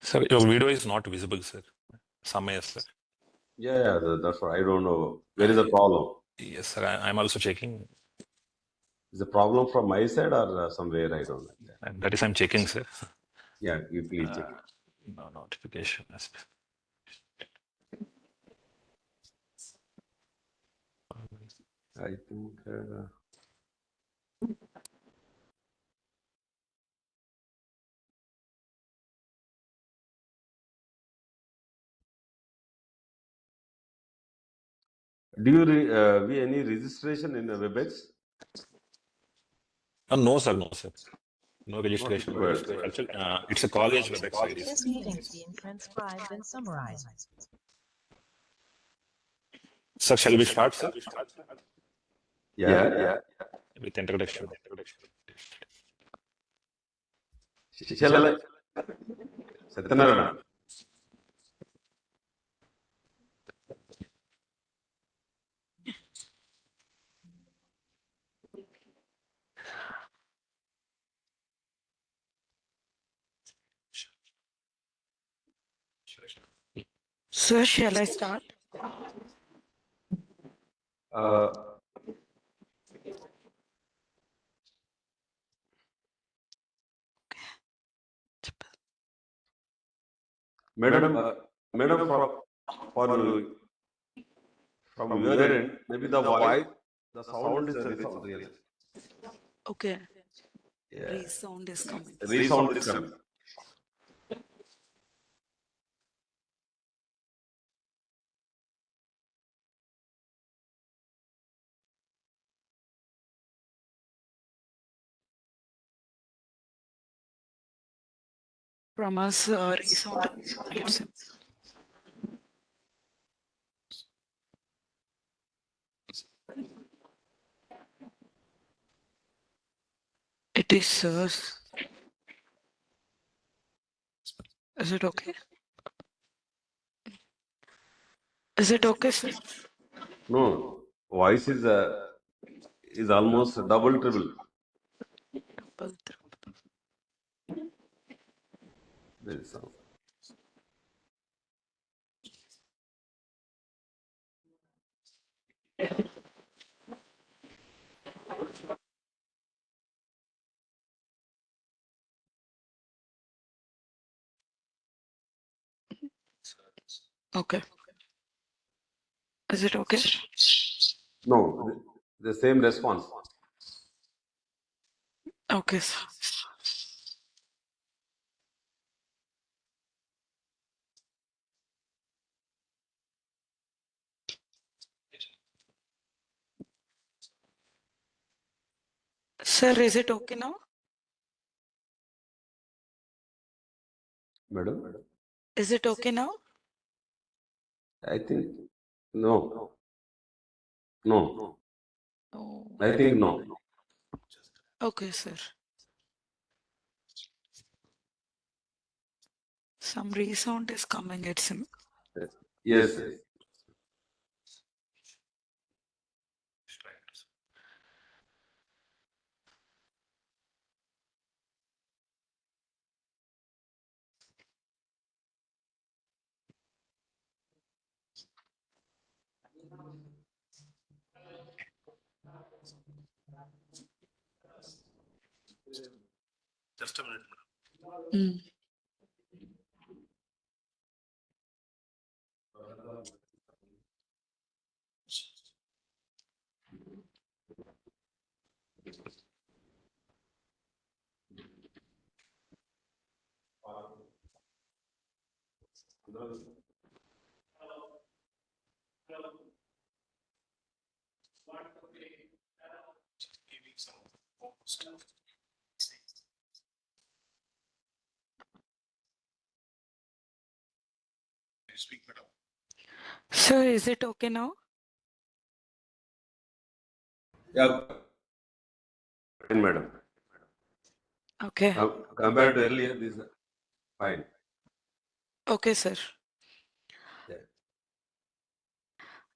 Sir, your video is not visible, sir. Samaya, sir. Yeah, that's what I don't know. Where is the problem? Yes, sir. I'm also checking. Is the problem from my side or somewhere? I don't know. And that is I'm checking, sir. Yeah, you please check. No notification. I think. Do you we any registration in the WebEx? No, sir. No, sir. No registration. Actually, it's a college WebEx ID. This meeting is being transcribed and summarized. Sir, shall we start, sir? Yeah. With introduction. Shall I? Satyanarayana. Sir, shall I start? Madam, from your end, maybe the voice, the sound is resound really. Okay. Yeah. Resound is coming. Resound is coming. From us, resound. It is, sir. Is it okay? Is it okay, sir? No, voice is almost double, triple. There is sound. Okay. Is it okay? No, the same response. Okay, sir. Sir, is it okay now? Madam? Is it okay now? I think no. No. Oh. I think no. Okay, sir. Some resound is coming, it seems. Yes. Just a minute. Mm. Sir, is it okay now? Yeah, fine, madam. Okay. Compared to earlier, this is fine. Okay, sir. Yeah.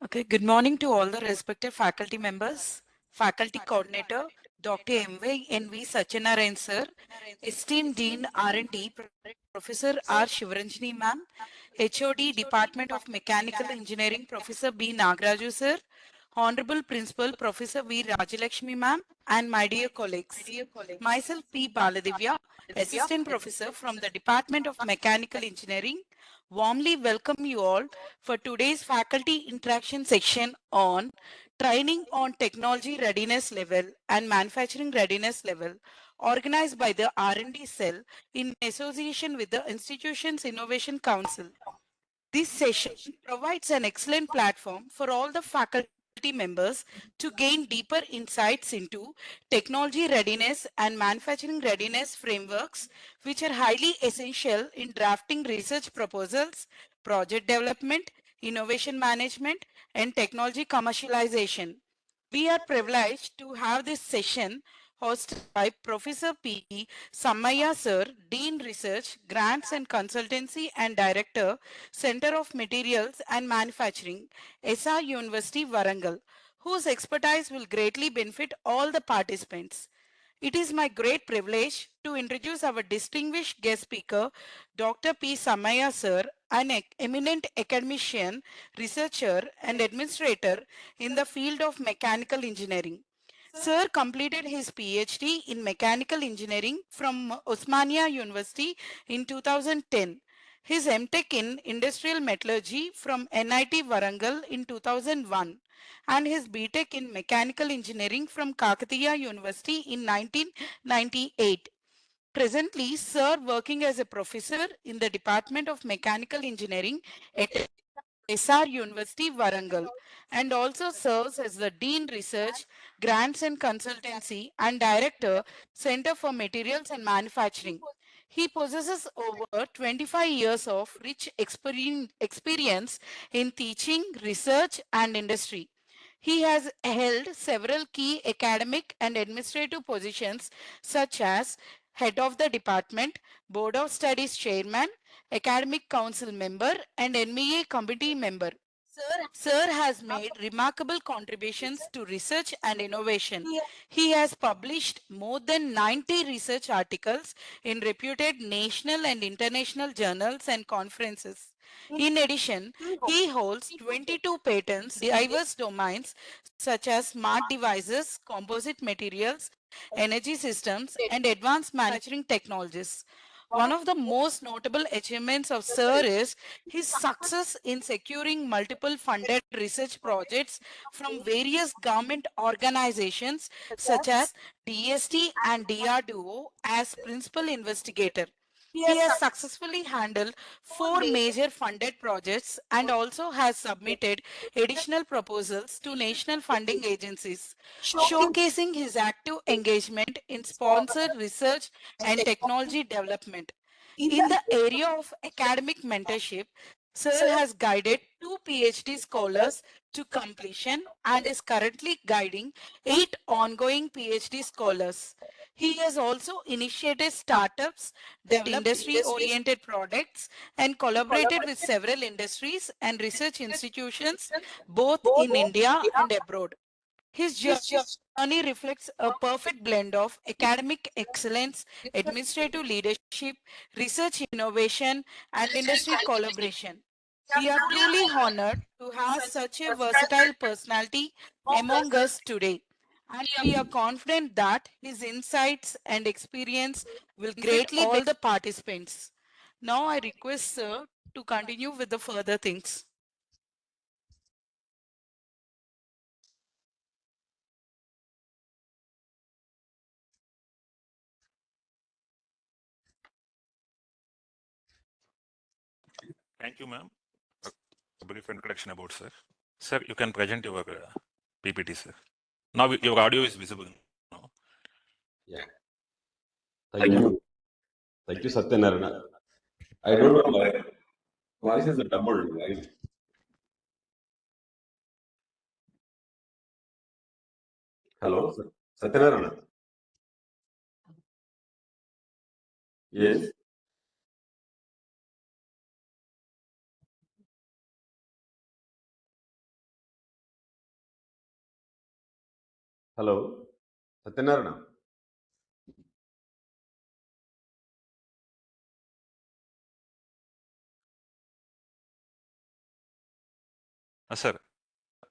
Okay. Good morning to all the respective faculty members, faculty coordinator, Dr. M.V. N.V. Satyanarayan, sir, esteemed Dean R&D, Professor R. Shivaranjani, ma'am, HOD, Department of Mechanical Engineering, Professor B. Nagaraju, sir, Honorable Principal, Professor V. Rajalakshmi, ma'am, and my dear colleagues. Myself, P. Baladivya, Assistant Professor from the Department of Mechanical Engineering, warmly welcome you all for today's faculty interaction section on training on technology readiness level and manufacturing readiness level, organized by the R&D cell in association with the Institution's Innovation Council. This session provides an excellent platform for all the faculty members to gain deeper insights into technology readiness and manufacturing readiness frameworks, which are highly essential in drafting research proposals, project development, innovation management, and technology commercialization. We are privileged to have this session hosted by Professor P. Sammaya Sir, Dean Research, Grants and Consultancy and Director, Center of Materials and Manufacturing, SR University, Warangal, whose expertise will greatly benefit all the participants. It is my great privilege to introduce our distinguished guest speaker, Dr. P. Samaya Sir, an eminent academician, researcher, and administrator in the field of mechanical engineering. Sir completed his PhD in mechanical engineering from Osmania University in 2010. His MTech in industrial metallurgy from NIT Warangal in 2001 and his BTech in mechanical engineering from Kakatiya University in 1998. Presently, Sir working as a professor in the Department of Mechanical Engineering at SR University, Warangal, and also serves as the Dean Research, Grants and Consultancy and Director, Center for Materials and Manufacturing. He possesses over 25 years of rich experience in teaching, research, and industry. He has held several key academic and administrative positions such as Head of the Department, Board of Studies Chairman, Academic Council member, and NMA Committee member. Sir has made remarkable contributions to research and innovation. He has published more than 90 research articles in reputed national and international journals and conferences. In addition, he holds 22 patents in diverse domains such as smart devices, composite materials, energy systems, and advanced manufacturing technologies. One of the most notable achievements of Sir is his success in securing multiple funded research projects from various government organizations such as DST and DRDO as principal investigator. He has successfully handled 4 major funded projects and also has submitted additional proposals to national funding agencies, showcasing his active engagement in sponsored research and technology development. In the area of academic mentorship, Sir has guided 2 PhD scholars to completion and is currently guiding 8 ongoing PhD scholars. He has also initiated startups, developed industry-oriented products, and collaborated with several industries and research institutions, both in India and abroad. His journey reflects a perfect blend of academic excellence, administrative leadership, research innovation, and industry collaboration. We are truly honored to have such a versatile personality among us today, and we are confident that his insights and experience will greatly benefit all the participants. Now I request Sir to continue with the further things. Thank you, ma'am. A brief introduction about sir. Sir, you can present your PPT, sir. Now your audio is visible now. Yeah. Thank you. Thank you, Satyanarayana. I don't know, my voice is doubled, right? Hello, Satyanarayana. Yes. Hello, Satyanarayana. Sir,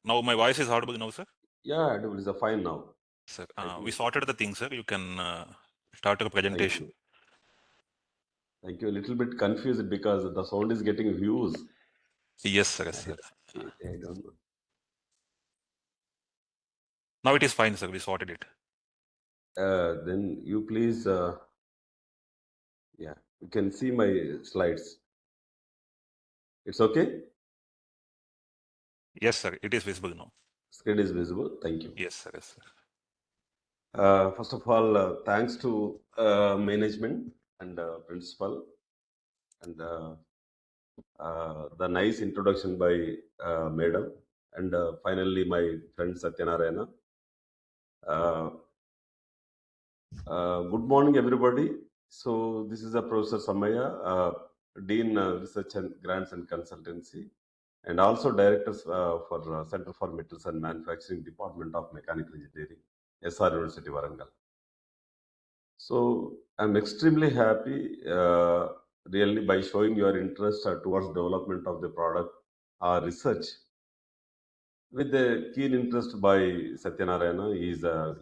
now my voice is audible now, sir? Yeah, it is fine now. Sir, Thank we you. sorted the thing, sir. You can start your Thank presentation. you. Thank you. A little bit confused because the sound is getting views. Yes, sir. Yes, sir. I don't know. Now it is fine, sir. We sorted it. Then you please, yeah, you can see my slides. It's okay? Yes, sir. It is visible now. Screen is visible. Thank you. Yes, sir. Yes, sir. First of all, thanks to management and principal and the nice introduction by madam and finally my friend Satyanarayana. Uh, good morning, everybody. So this is a Professor Samaya, Dean Research and Grants and Consultancy, and also Directors for Center for Metals and Manufacturing, Department of Mechanical Engineering, SR University, Warangal. So I'm extremely happy, really, by showing your interest towards development of the product research with a keen interest by Satyanarayana.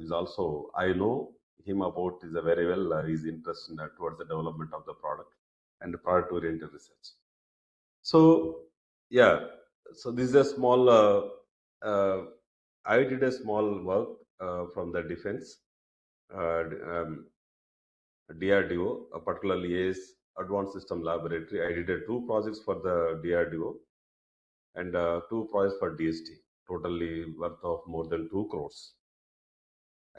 Is also, I know him about is a very well his interest in, towards the development of the product and the product oriented research. So yeah, so this is a small. I did a small work from the defense. DRDO, particularly AS Advanced System Laboratory. I did 2 projects for the DRDO and 2 projects for DST, totally worth of more than 2 crores.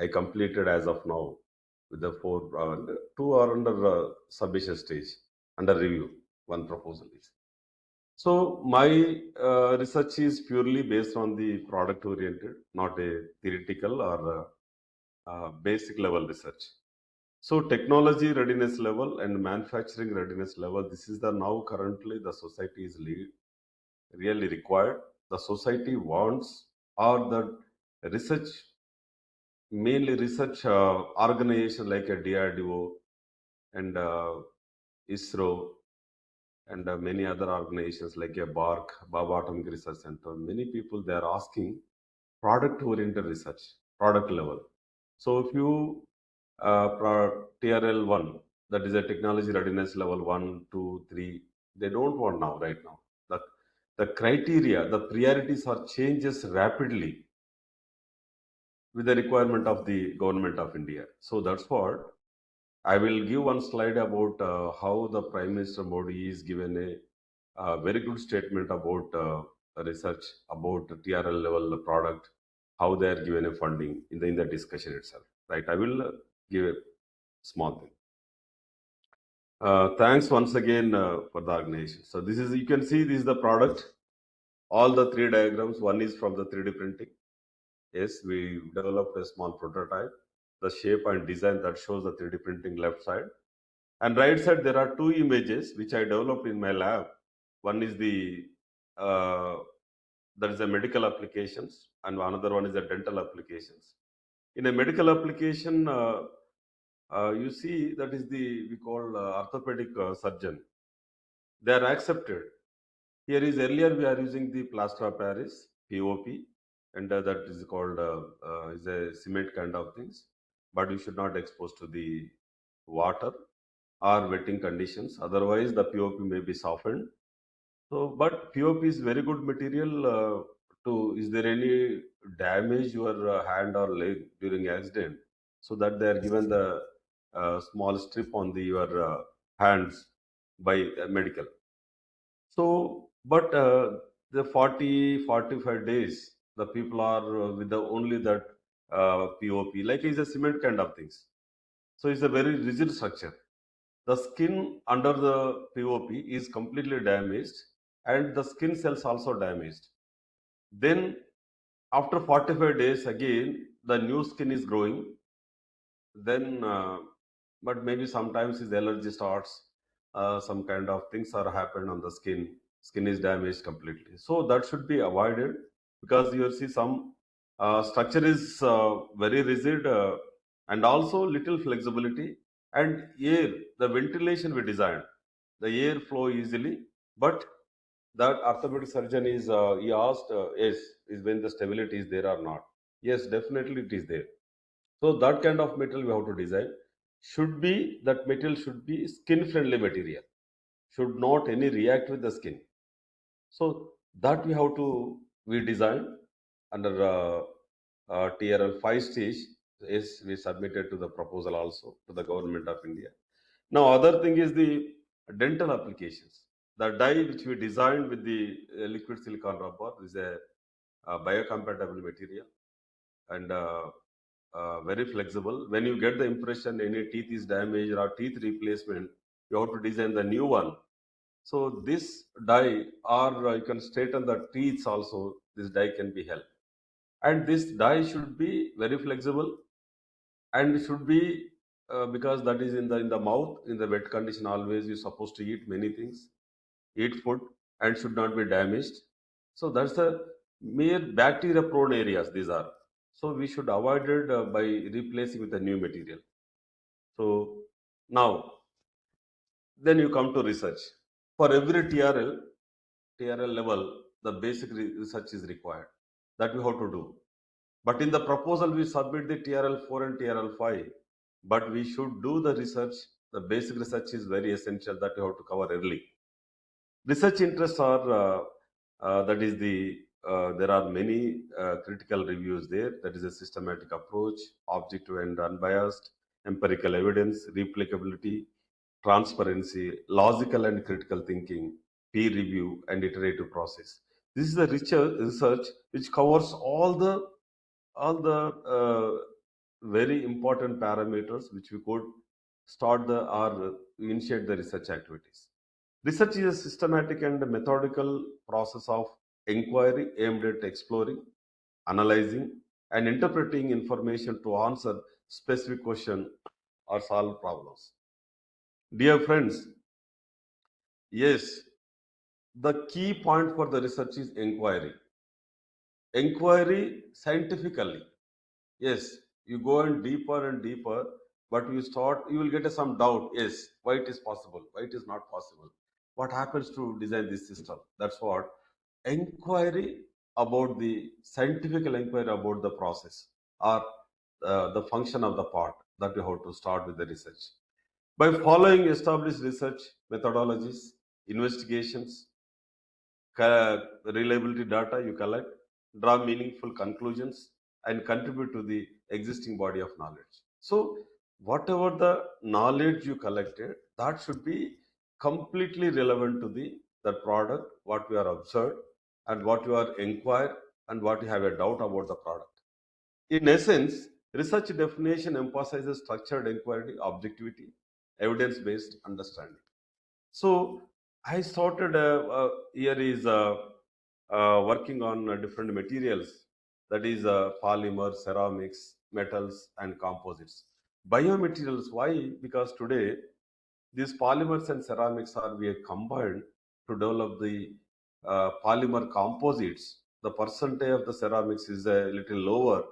I completed as of now with the 2 are under submission stage, under review. One proposal is. So my research is purely based on the product oriented, not a theoretical or basic level research. So technology readiness level and manufacturing readiness level, this is the now currently the society is really required. The society wants or the research, mainly research organization like a DRDO and ISRO and many other organizations like a BARC, Baba Atomic Research Center. Many people, they are asking product oriented research, product level. So if you TRL 1, that is a technology readiness level 1, 2, 3, they don't want now, right now. The criteria, the priorities are changes rapidly with the requirement of the government of India. So that's what I will give one slide about how the Prime Minister Modi is given a very good statement about research, about TRL level product, how they are given a funding in the discussion itself. Right? I will give a small thing. Thanks once again for the organization. So this is, you can see this is the product. All the 3 diagrams. One is from the 3D printing. Yes, we developed a small prototype. The shape and design that shows the 3D printing left side. And right side, there are 2 images which I developed in my lab. One is the that is a medical applications, and another one is a dental applications. In a medical application, you see that is the we call orthopedic surgeon. They are accepted. Here is earlier we are using the plaster of Paris (POP), and that is called is a cement kind of things, but you should not expose to the water or wetting conditions. Otherwise, the POP may be softened. So, but POP is very good material. Is there any damage your hand or leg during accident? So that they are given the small strip on your hands by medical. So, but the 45 days, the people are with the only that POP, like it's a cement kind of things. So it's a very rigid structure. The skin under the POP is completely damaged and the skin cells also damaged. Then after 45 days again the new skin is growing. Then but maybe sometimes his allergy starts, some kind of things are happened on the skin is damaged completely, so that should be avoided, because you see some structure is very rigid, and also little flexibility, and air, the ventilation we designed, the air flow easily, but that orthopedic surgeon is he asked, yes, is when the stability is there or not. Yes, definitely it is there. So that kind of material we have to design. Should be that material should be skin friendly material. Should not any react with the skin. So that we design under TRL 5 stage. Is we submitted to the proposal also to the government of India. Now other thing is the dental applications. The dye which we designed with the liquid silicon rubber is a biocompatible material, and very flexible. When you get the impression any teeth is damaged or teeth replacement, you have to design the new one. So this die, or you can straighten the teeth also, this die can be helped. And this die should be very flexible, and should be because that is in the mouth, in the wet condition always you're supposed to eat many things, eat food, and should not be damaged. So that's the mere bacteria prone areas these are. So we should avoid it by replacing with a new material. So now, then you come to research. For every TRL level, the basic research is required. That we have to do. But in the proposal, we submit the TRL 4 and TRL 5. But we should do the research. The basic research is very essential that you have to cover early. Research interests are that is the there are many critical reviews there. That is a systematic approach, objective and unbiased, empirical evidence, replicability, transparency, logical and critical thinking, peer review, and iterative process. This is the research which covers all the very important parameters which we could start the or initiate the research activities. Research is a systematic and methodical process of inquiry aimed at exploring, analyzing, and interpreting information to answer specific questions or solve problems. Dear friends, yes, the key point for the research is inquiry. Inquiry scientifically. Yes, you go in deeper and deeper, but you will get some doubt. Yes, why it is possible, why it is not possible. What happens to design this system? That's what inquiry about the scientific inquiry about the process or the function of the part that you have to start with the research. By following established research methodologies, investigations, reliability data you collect, draw meaningful conclusions, and contribute to the existing body of knowledge. So, whatever the knowledge you collected, that should be completely relevant to the product, what we are observed, and what you are inquired, and what you have a doubt about the product. In essence, research definition emphasizes structured inquiry, objectivity, evidence-based understanding. So I started here is working on different materials, that is polymer, ceramics, metals, and composites. Biomaterials, why? Because today these polymers and ceramics are we combined to develop the polymer composites. The percentage of the ceramics is a little lower,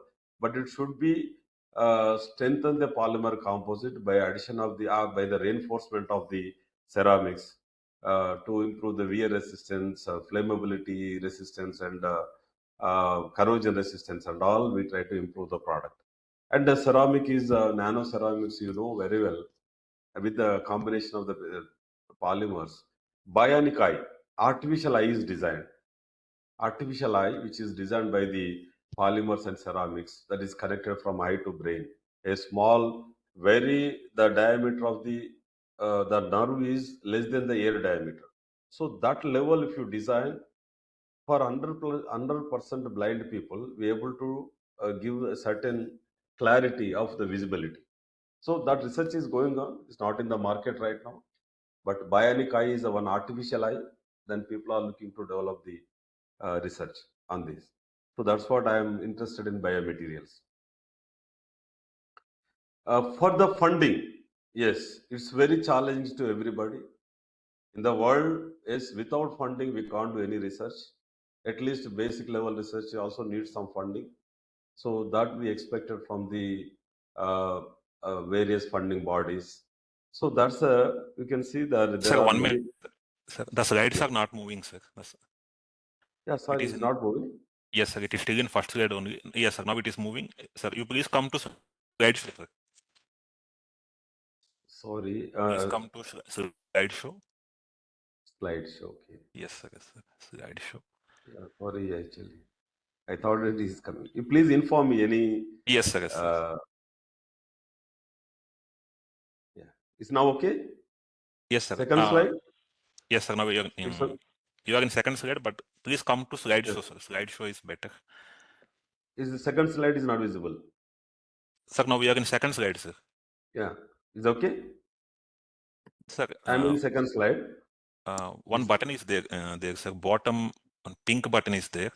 but it should be strengthen the polymer composite by addition of the by the reinforcement of the ceramics to improve the wear resistance, flammability resistance, and corrosion resistance, and all. We try to improve the product. And the ceramic is nano ceramics, you know very well, with the combination of the polymers. Bionic eye, artificial eye is designed. Artificial eye, which is designed by the polymers and ceramics, that is connected from eye to brain. A small, the diameter of the nerve is less than the ear diameter. So that level, if you design for 100% blind people, we able to give a certain clarity of the visibility. So that research is going on. It's not in the market right now. But bionic eye is one artificial eye. Then people are looking to develop the research on this. So that's what I am interested in biomaterials. For the funding, yes, it's very challenging to everybody. In the world, yes, without funding, we can't do any research. At least basic level research also needs some funding. So that we expected from the uh, various funding bodies. So that's you can see that there Sir, are 1 many. minute. Sir, the slides Yeah, are not moving, sir. yeah, It sorry, is it's in, not moving. yes, sir. It is still in first slide only. Yes, sir. Now it is moving. Sir, you please come to slideshow, sir. Sorry, Please come to slideshow. slideshow. Okay. Yes, sir. Yes, sir. Slideshow. Yeah, sorry, actually, I thought it is coming. You please inform me any. Yes, sir. Yes, sir. Uh, yeah, it's now okay. Yes, sir. Second slide. Yes, sir. Now It's you are in second slide, but please come to yes. slideshow, sir. Slideshow is better. Is the second slide is not visible? Sir, now we are in second slide, sir. Yeah, it's okay. Sir, I'm in second slide. one Is button is there. There's a bottom pink button is there.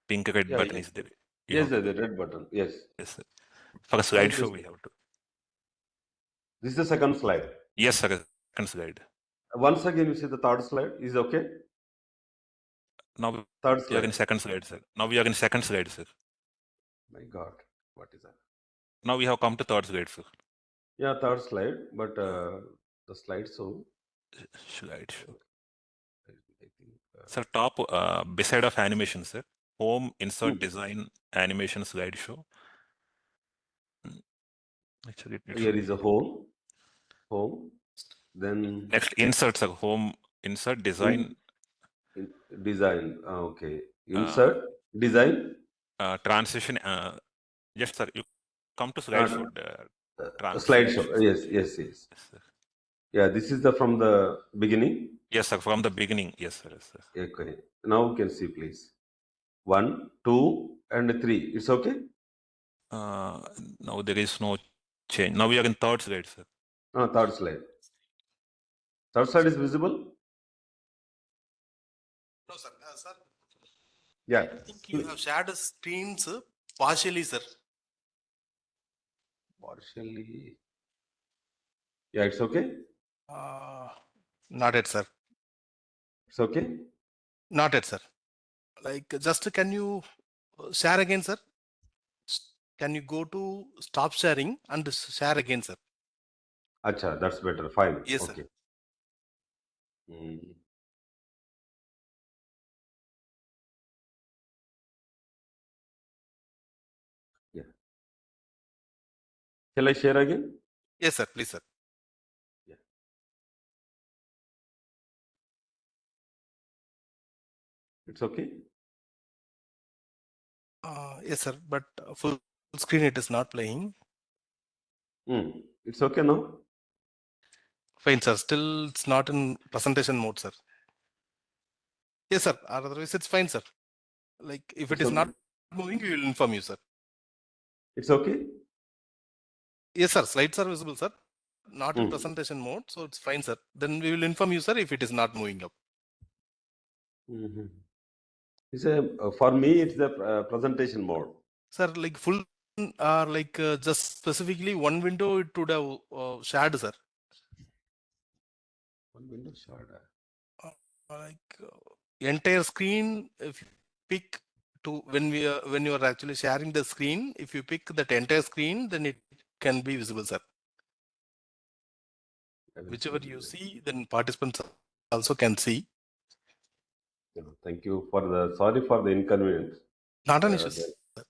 Pink red yeah, button yeah. is there. You Yes, have to the red button. Yes. yes, sir. For a Now it is. slideshow, we have to. This is the second slide. Yes, sir. Second slide. Once again, you see the third slide. Is okay. Now Third we are slide. in second slide, sir. Now we are in second slide, sir. My God, what is that? Now we have come to third slide, sir. Yeah, third slide. But the slide so Slideshow. I think. Sir, top beside of animation, sir. Home, insert, Hmm. design, animation, slideshow. Actually, it Here should is a home. Home. Then next insert, sir. Home, insert, design, in design. Okay. uh, Insert design. transition. Yes, sir. You come to Uh, slideshow. slideshow. Transition. Yes, yes, yes. Yes, sir. Yeah, this is the from the beginning. Yes, sir. From the beginning. Yes, sir. Yes, sir. Okay. Now you can see, please. 1, 2, and 3. It's okay. Now there is no change. Now we are in third slide, sir. Third slide. Third slide is visible. No, sir. Sir, Yeah. I think you have shared the screens partially, sir. Partially. Yeah, it's okay. Not yet, sir. It's okay. Not yet, sir. Like, just can you share again, sir? Can you go to stop sharing and share again, sir? Acha, that's better. Fine. Yes, sir. Okay. Mm. Yeah. Shall I share again? Yes, sir. Please, sir. Yeah. It's okay. Yes, sir. But full screen it is not playing. It's okay now. Fine, sir. Still, it's not in presentation mode, sir. Yes, sir. Otherwise, it's fine, sir. Like, if it It's is okay. not moving, we will inform you, sir. It's okay. Yes, sir. Slides are visible, sir. Not in Mm. presentation mode, so it's fine, sir. Then we will inform you, sir, if it is not moving up. Mhm. It's a for me. It's the presentation mode. Sir, like full or like just specifically one window it would have shared, sir. One window short. Like entire screen, if you pick to when you are actually sharing the screen, if you pick that entire screen, then it can be visible, sir. Whichever you see, then participants also can see. Thank you for the sorry for the inconvenience. Not an Uh, issue, there, sir.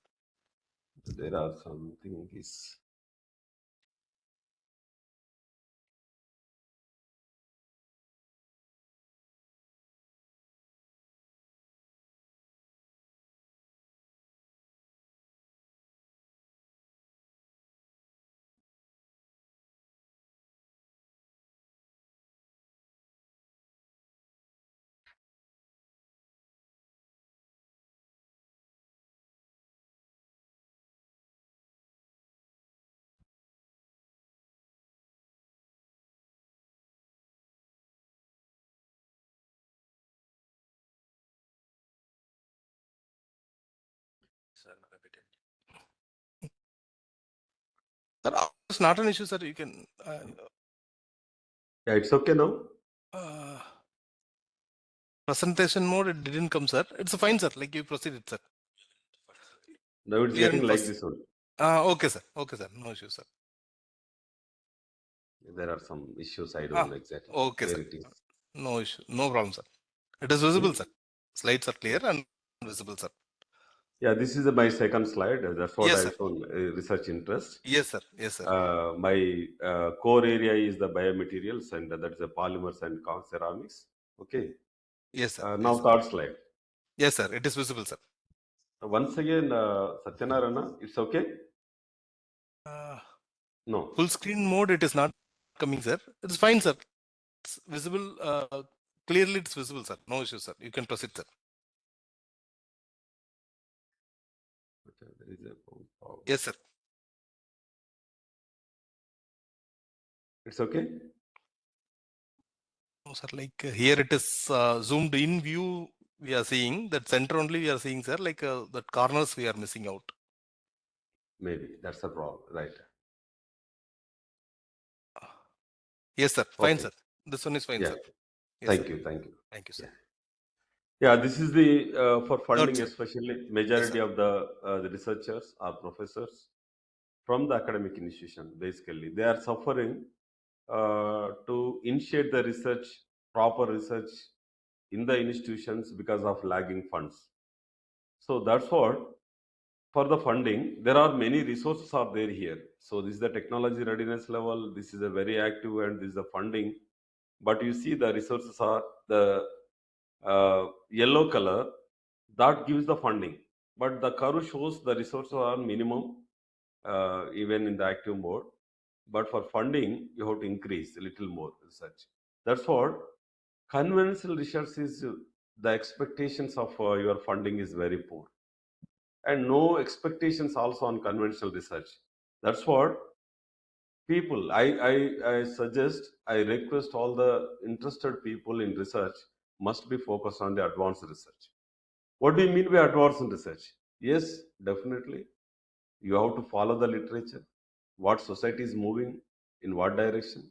there are something is Sir, it's not an issue, sir. You can. Yeah, it's okay now. Presentation mode, it didn't come, sir. It's fine, sir. Like you proceeded, sir. Now it's We are getting in like first. this one. Okay, sir. Okay, sir. No issue, sir. There are some issues. I don't know exactly Okay, where sir. it is. No issue. No problem, sir. It is visible, sir. Slides are clear and visible, sir. Yeah, this is my second slide. That's what Yes, I sir. shown research interest. Yes, sir. Yes, sir. My core area is the biomaterials, and that is the polymers and ceramics. Okay. Yes, sir. Now Yes, sir. third slide. Yes, sir. It is visible, sir. Once again, Satyanarayana, it's okay? No. Full screen mode, it is not coming, sir. It is fine, sir. It's visible. Clearly, it's visible, sir. No issue, sir. You can proceed, sir. Okay, there is a problem. Yes, sir. It's okay? No, sir. Like here, it is zoomed in view. We are seeing that center only. We are seeing, sir. Like that corners we are missing out. Maybe that's the problem, right? Yes, sir. Fine, Okay. sir. This one is fine, Yeah. sir. Yes, Thank sir. you. Thank you. Thank you, sir. Yeah, this is the for funding, sir. especially majority of the researchers are professors from the academic institution. Basically, they are suffering to initiate the research, proper research in the institutions because of lagging funds. So that's what for the funding there are many resources are there here. So this is the technology readiness level. This is a very active, and this is the funding. But you see the resources are the yellow color that gives the funding, but the curve shows the resources are minimum even in the active mode. But for funding you have to increase a little more research. That's what conventional research is. The expectations of your funding is very poor, and no expectations also on conventional research. That's what people I suggest, I request all the interested people in research must be focused on the advanced research. What do you mean by advanced research? Yes, definitely. You have to follow the literature, what society is moving, in what direction.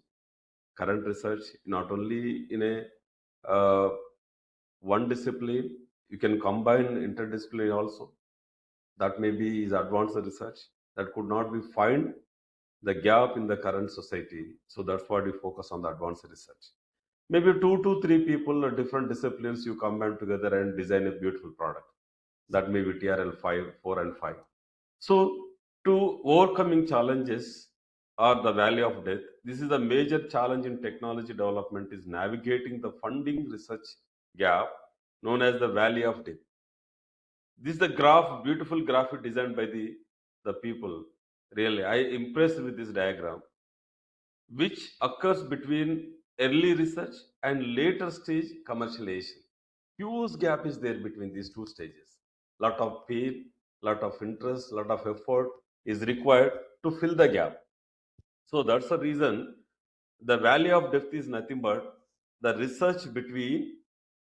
Current research, not only in a one discipline, you can combine interdisciplinary also. That maybe is advanced research. That could not be find the gap in the current society. So that's why we focus on the advanced research. Maybe 2 to 3 people, different disciplines, you combine together and design a beautiful product. That may be TRL 5, 4, and 5. So, to overcoming challenges or the valley of death, this is a major challenge in technology development is navigating the funding research gap known as the valley of death. This is the graph, beautiful graphic designed by the people. Really, I impressed with this diagram, which occurs between early research and later stage commercialization. Huge gap is there between these two stages. Lot of pain, lot of interest, lot of effort is required to fill the gap. So that's the reason the valley of death is nothing but the research between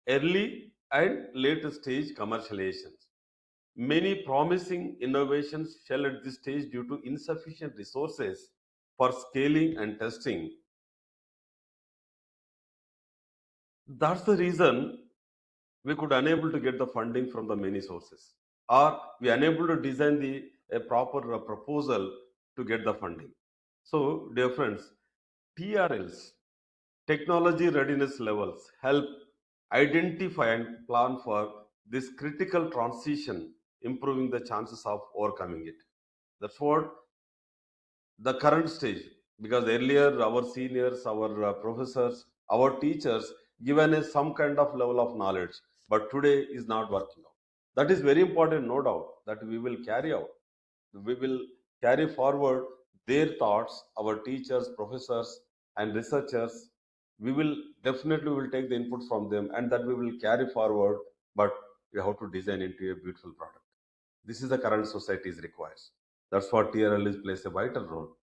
early and later stage commercializations. Many promising innovations fail at this stage due to insufficient resources for scaling and testing. That's the reason we could unable to get the funding from the many sources, or we unable to design a proper proposal to get the funding. So, dear friends, TRLs, technology readiness levels, help identify and plan for this critical transition, improving the chances of overcoming it. That's what the current stage, because earlier our seniors, our professors, our teachers given us some kind of level of knowledge, but today is not working out. That is very important, no doubt, that we will carry out. We will carry forward their thoughts, our teachers, professors, and researchers. We will definitely will take the input from them, and that we will carry forward. But we have to design into a beautiful product. This is the current society is requires. That's what TRL is plays a vital role.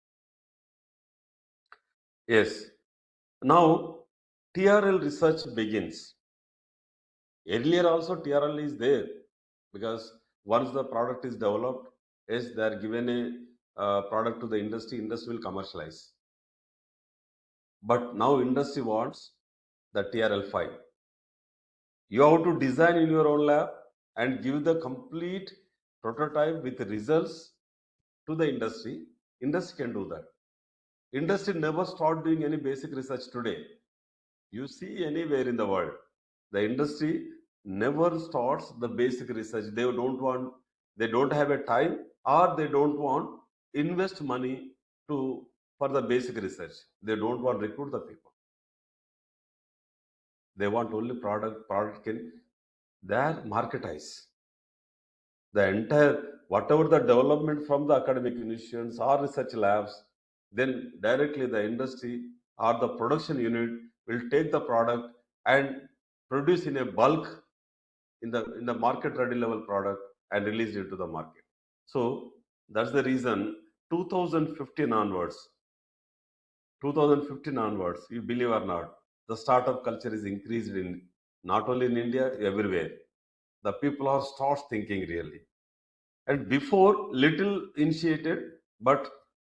Yes. Now, TRL research begins. Earlier also TRL is there, because Once the product is developed, yes, they are given a product to the industry, industry will commercialize. But now industry wants the TRL 5. You have to design in your own lab and give the complete prototype with results to the industry. Industry can do that. Industry never start doing any basic research today. You see anywhere in the world, the industry never starts the basic research. They don't have a time, or they don't want invest money for the basic research. They don't want recruit the people. They want only product can there marketize. The entire, whatever the development from the academic institutions or research labs, then directly the industry or the production unit will take the product and produce in a bulk in the market ready level product and release it to the market. So that's the reason 2015 onwards, you believe or not, the startup culture is increased in not only in India, everywhere. The people are start thinking really. And before, little initiated, but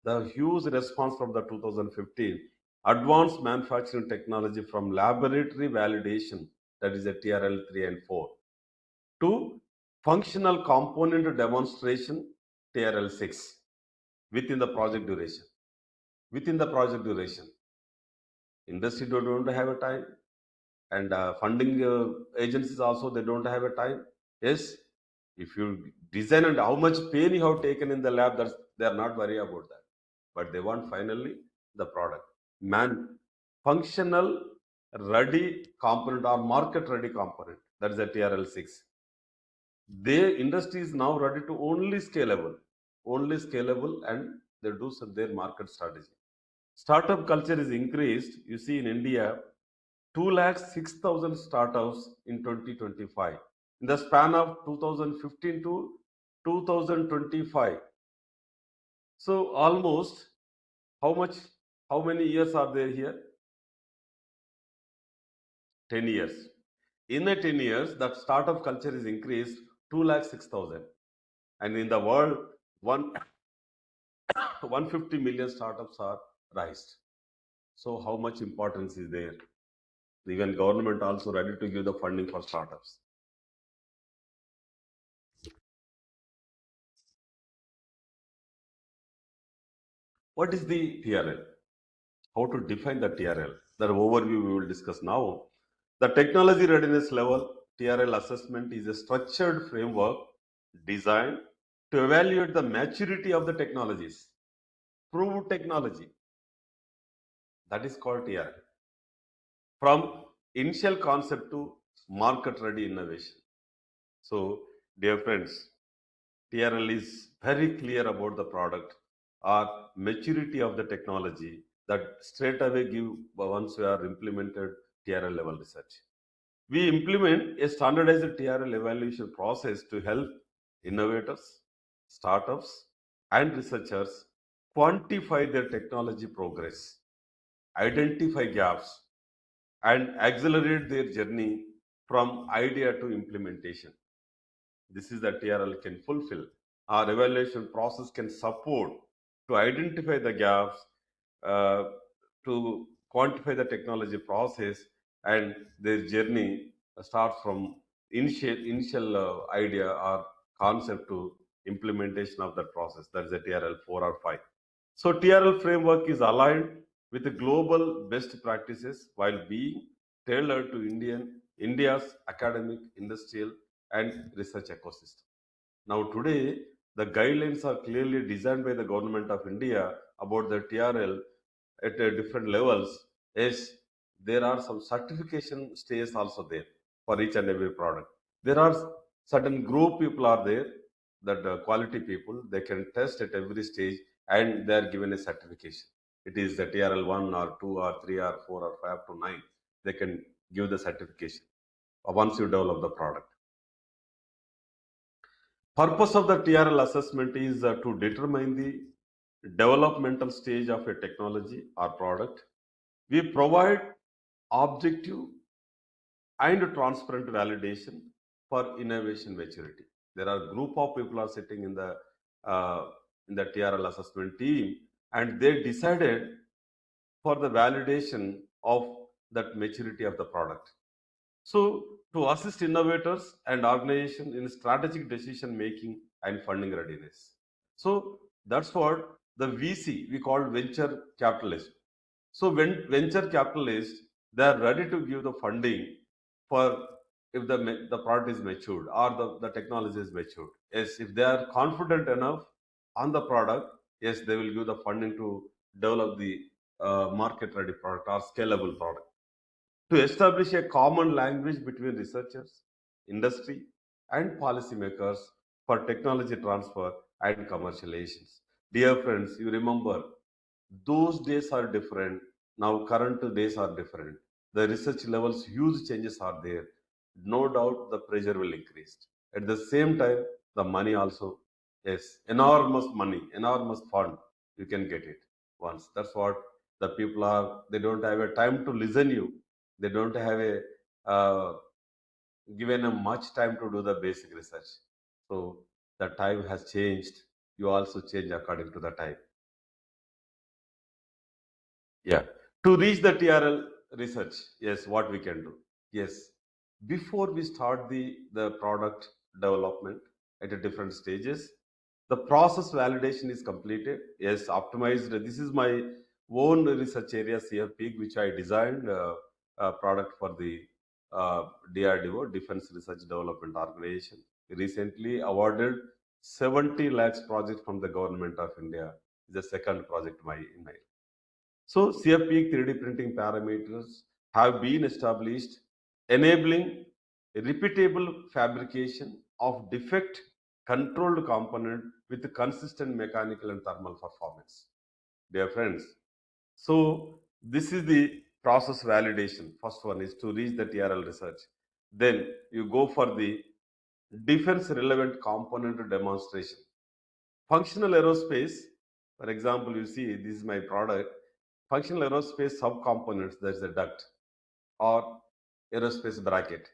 the huge response from the 2015 advanced manufacturing technology from laboratory validation, that is a TRL 3 and 4, to functional component demonstration, TRL 6, within the project duration. Within the project duration, industry don't have a time, and funding agencies also, they don't have a time. Yes, if you design and how much pain you have taken in the lab, they are not worried about that, but they want finally the product. Functional ready component or market ready component, that is a TRL 6. The industry is now ready to only scalable, and they do their market strategy. Startup culture is increased. You see in India, 206,000 startups in 2025. In the span of 2015 to 2025. So almost how many years are there here? 10 years. In the 10 years, that startup culture is increased 206,000. And in the world, 150 million startups are raised. So how much importance is there? Even government also ready to give the funding for startups. What is the TRL? How to define the TRL? That overview we will discuss now. The technology readiness level TRL assessment is a structured framework designed to evaluate the maturity of the technologies. Proved technology. That is called TRL. From initial concept to market ready innovation. So, dear friends, TRL is very clear about the product or maturity of the technology that straight away give once we are implemented TRL level research. We implement a standardized TRL evaluation process to help innovators, startups, and researchers quantify their technology progress, identify gaps, and accelerate their journey from idea to implementation. This is the TRL can fulfill. Our evaluation process can support to identify the gaps, uh, to quantify the technology process, and their journey starts from initial idea or concept to implementation of that process. That is a TRL 4 or 5. So TRL framework is aligned with the global best practices while being tailored to India's academic, industrial, and research ecosystem. Now today, the guidelines are clearly designed by the government of India about the TRL at different levels. Yes, there are some certification stages also there for each and every product. There are certain group people are there, that quality people, they can test at every stage and they are given a certification. It is the TRL 1 or 2 or 3 or 4 or 5 to 9. They can give the certification once you develop the product. Purpose of the TRL assessment is to determine the developmental stage of a technology or product. We provide objective and transparent validation for innovation maturity. There are group of people are sitting in the TRL assessment team, and they decided for the validation of that maturity of the product. So to assist innovators and organization in strategic decision making and funding readiness. So that's what the VC we call venture capitalist. So when venture capitalists, they are ready to give the funding for if the product is matured or the technology is matured. Yes, if they are confident enough on the product, yes, they will give the funding to develop the market ready product or scalable product. To establish a common language between researchers, industry, and policymakers for technology transfer and commercializations. Dear friends, you remember those days are different. Now, current days are different. The research levels, huge changes are there. No doubt the pressure will increase. At the same time, the money also, yes, enormous money, enormous fund, you can get it once. That's what the people are, they don't have a time to listen you. They don't have a given a much time to do the basic research. So the time has changed. You also change according to the time. Yeah. To reach the TRL research, yes, what we can do. Yes. Before we start the product development at a different stages, the process validation is completed. Yes, optimized. This is my own research area, CFP, which I designed a product for the DRDO, Defense Research Development Organization. Recently awarded 70 lakhs project from the government of India. The second project in my. So CFP 3D printing parameters have been established, enabling repeatable fabrication of defect controlled component with consistent mechanical and thermal performance. Dear friends, so this is the process validation. First one is to reach the TRL research. Then you go for the defense relevant component demonstration. Functional aerospace, for example, you see this is my product. Functional aerospace subcomponents, there's a duct or aerospace bracket,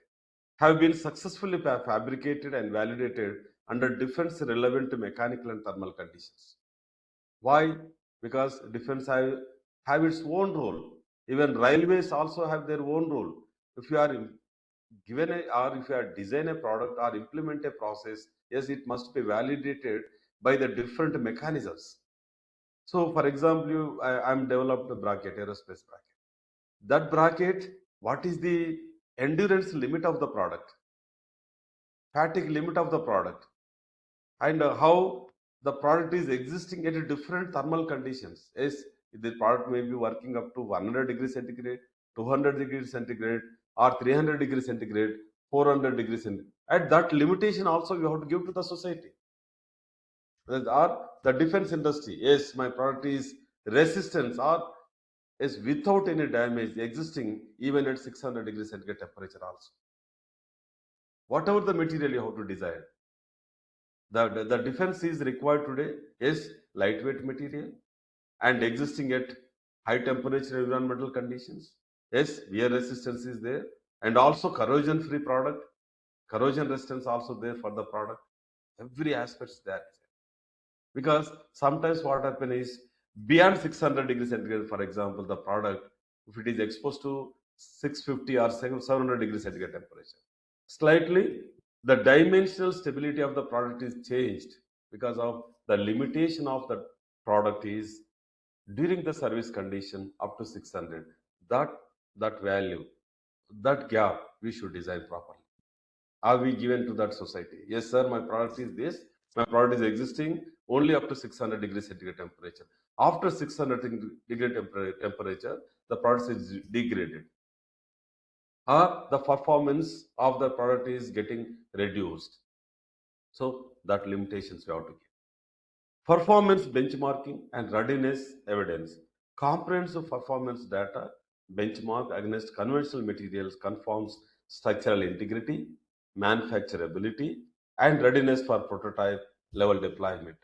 have been successfully fabricated and validated under defense relevant mechanical and thermal conditions. Why? Because defense have its own role. Even railways also have their own role. If you are given or if you are design a product or implement a process, yes, it must be validated by the different mechanisms. So, for example, I'm developed a bracket, aerospace bracket. That bracket, what is the endurance limit of the product, fatigue limit of the product, and how the product is existing at a different thermal conditions. Yes, the product may be working up to 100 degrees centigrade, 200 degrees centigrade, or 300 degrees centigrade, 400 degrees centigrade. At that limitation also you have to give to the society. Or the defense industry, yes, my product is resistance or is without any damage existing even at 600 degrees centigrade temperature also. Whatever the material you have to design. The defense is required today is lightweight material and existing at high temperature environmental conditions. Yes, wear resistance is there and also corrosion free product. Corrosion resistance also there for the product. Every aspect is there. Because sometimes what happens is beyond 600 degrees centigrade, for example, the product, if it is exposed to 650 or 700 degrees centigrade temperature, slightly the dimensional stability of the product is changed because of the limitation of the product is during the service condition up to 600. That value, that gap, we should design properly. Are we given to that society? Yes, sir, my product is this. My product is existing only up to 600 degrees centigrade temperature. After 600 degree temperature, the product is degraded. The performance of the product is getting reduced. So that limitations we have to give. Performance benchmarking and readiness evidence. Comprehensive performance data benchmark against conventional materials confirms structural integrity, manufacturability, and readiness for prototype level deployment.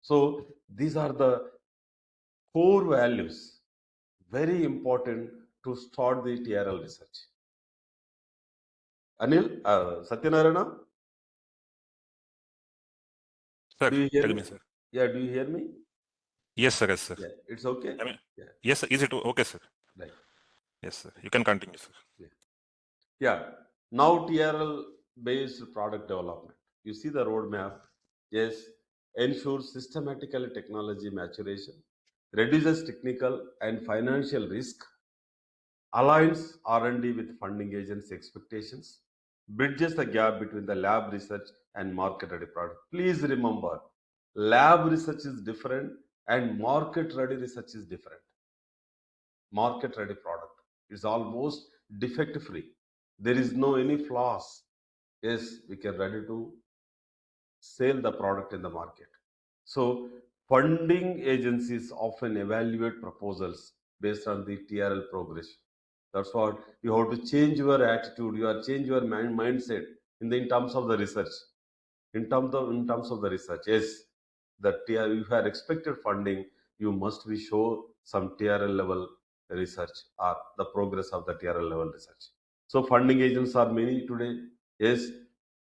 So these are the core values, very important to start the TRL research. Anil, Satyanarayana? Sir, Do you hear tell me? me, sir. Yeah, do you hear me? Yes, sir. Yes, sir. Yeah, it's okay? I mean, Yeah, yes, sir. Is it okay, sir? right. Yes, sir. You can continue, sir. Yeah. Now TRL based product development. You see the roadmap. Yes. Ensures systematically technology maturation, reduces technical and financial risk, aligns R&D with funding agents' expectations, bridges the gap between the lab research and market-ready product. Please remember, lab research is different and market-ready research is different. Market-ready product is almost defect-free. There is no any flaws. Yes, we can ready to sell the product in the market. So funding agencies often evaluate proposals based on the TRL progression. That's what you have to change your attitude. You have to change your mindset in terms of the research. In terms of the research, yes, the TRL, if you are expected funding, you must be show some TRL level research or the progress of the TRL level research. So funding agents are many today. Yes,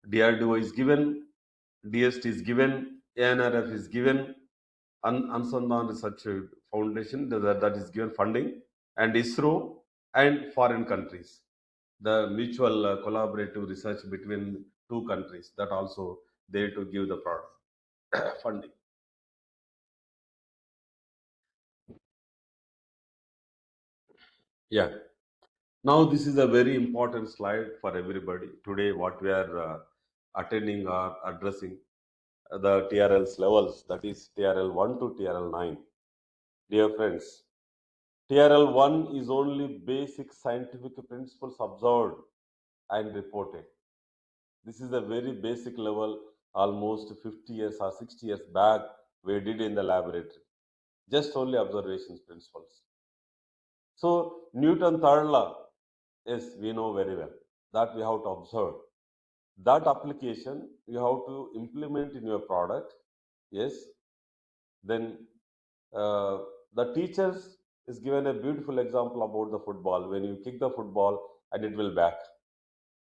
DRDO is given, DST is given, ANRF is given, Ansandhan Research Foundation that is given funding, and ISRO and foreign countries. The mutual collaborative research between two countries that also there to give the product funding. Yeah. Now this is a very important slide for everybody. Today what we are attending or addressing the TRLs levels, that is TRL 1 to TRL 9. Dear friends, TRL 1 is only basic scientific principles observed and reported. This is a very basic level, almost 50 years or 60 years back, we did in the laboratory. Just only observations principles. So Newton third law, yes, we know very well that we have to observe. That application you have to implement in your product. Yes. Then the teachers is given a beautiful example about the football. When you kick the football and it will back.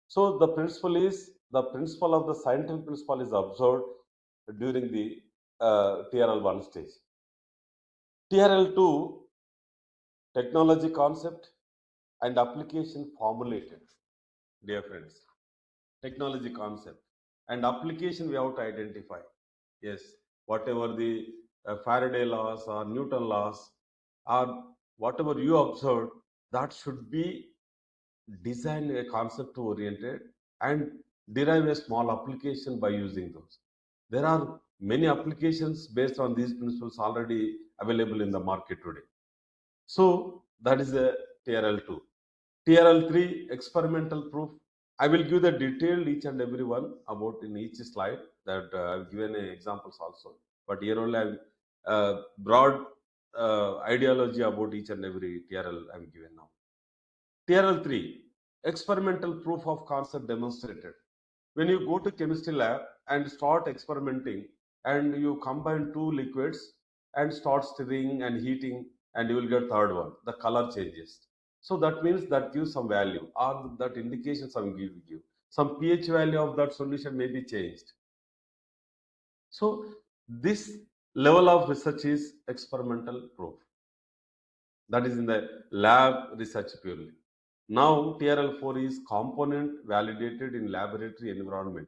So the principle of the scientific principle is observed during the TRL 1 stage. TRL 2, technology concept and application formulated. Dear friends, technology concept and application we have to identify. Yes, whatever the Faraday laws or Newton laws or whatever you observed, that should be designed a concept oriented and derive a small application by using those. There are many applications based on these principles already available in the market today. So that is a TRL 2. TRL 3, experimental proof. I will give the detailed each and every one about in each slide that I've given examples also. But here only I've broad ideology about each and every TRL I'm given now. TRL 3, experimental proof of concept demonstrated. When you go to chemistry lab and start experimenting and you combine two liquids and start stirring and heating and you will get third one, the color changes. So that means that gives some value or that indication some give you. Some pH value of that solution may be changed. So this level of research is experimental proof. That is in the lab research purely. Now TRL 4 is component validated in laboratory environment.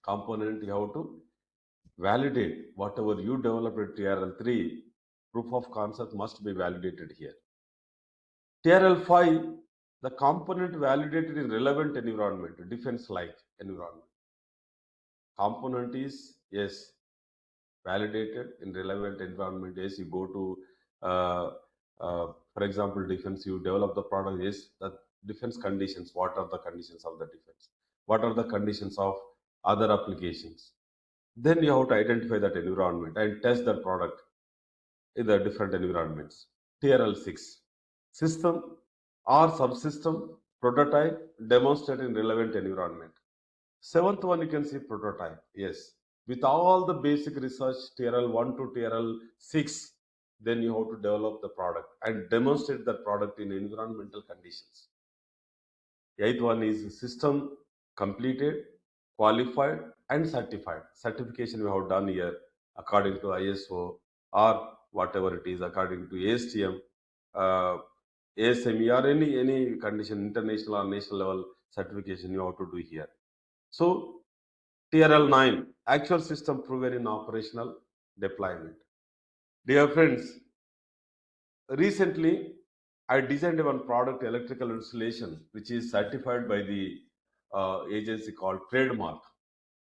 Component you have to validate whatever you develop at TRL 3, proof of concept must be validated here. TRL 5, the component validated in relevant environment, defense like environment. Component is, yes, validated in relevant environment. Yes, you go to, for example, defense, you develop the product. Yes, the defense conditions. What are the conditions of the defense? What are the conditions of other applications? Then you have to identify that environment and test that product in the different environments. TRL 6, system or subsystem, prototype, demonstrate in relevant environment. Seventh one, you can see prototype. Yes, with all the basic research, TRL 1 to TRL 6, then you have to develop the product and demonstrate that product in environmental conditions. Eighth one is system completed qualified and certified. Certification we have done here according to ISO or whatever it is, according to ASTM, ASME or any condition, international or national level certification you have to do here. So TRL 9, actual system proven in operational deployment. Dear friends, recently I designed one product, electrical installation, which is certified by the agency called Trademark.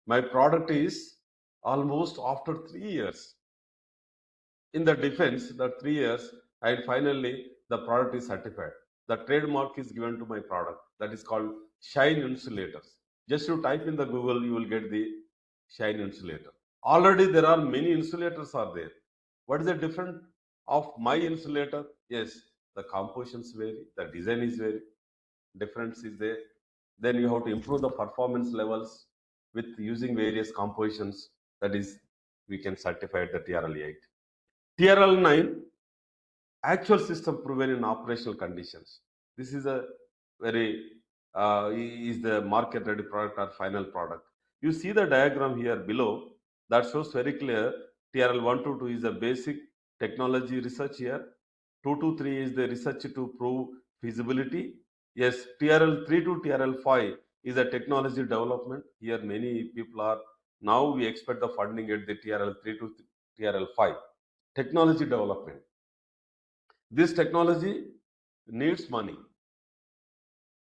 My product is almost after 3 years in the defense, the 3 years, and finally the product is certified. The trademark is given to my product, that is called Shine Insulators. Just you type in the Google, you will get the Shine Insulator. Already there are many insulators are there. What is the difference of my insulator? Yes, the compositions vary, the design is very difference is there. Then you have to improve the performance levels with using various compositions. That is, we can certify the TRL 8. TRL 9, actual system proven in operational conditions. This is a very is the market ready product or final product. You see the diagram here below that shows very clear. TRL 1 to 2 is a basic technology research here. 2 to 3 is the research to prove feasibility. Yes, TRL 3 to TRL 5 is a technology development. Here many people are, now we expect the funding at the TRL 3 to TRL 5. Technology development. This technology needs money.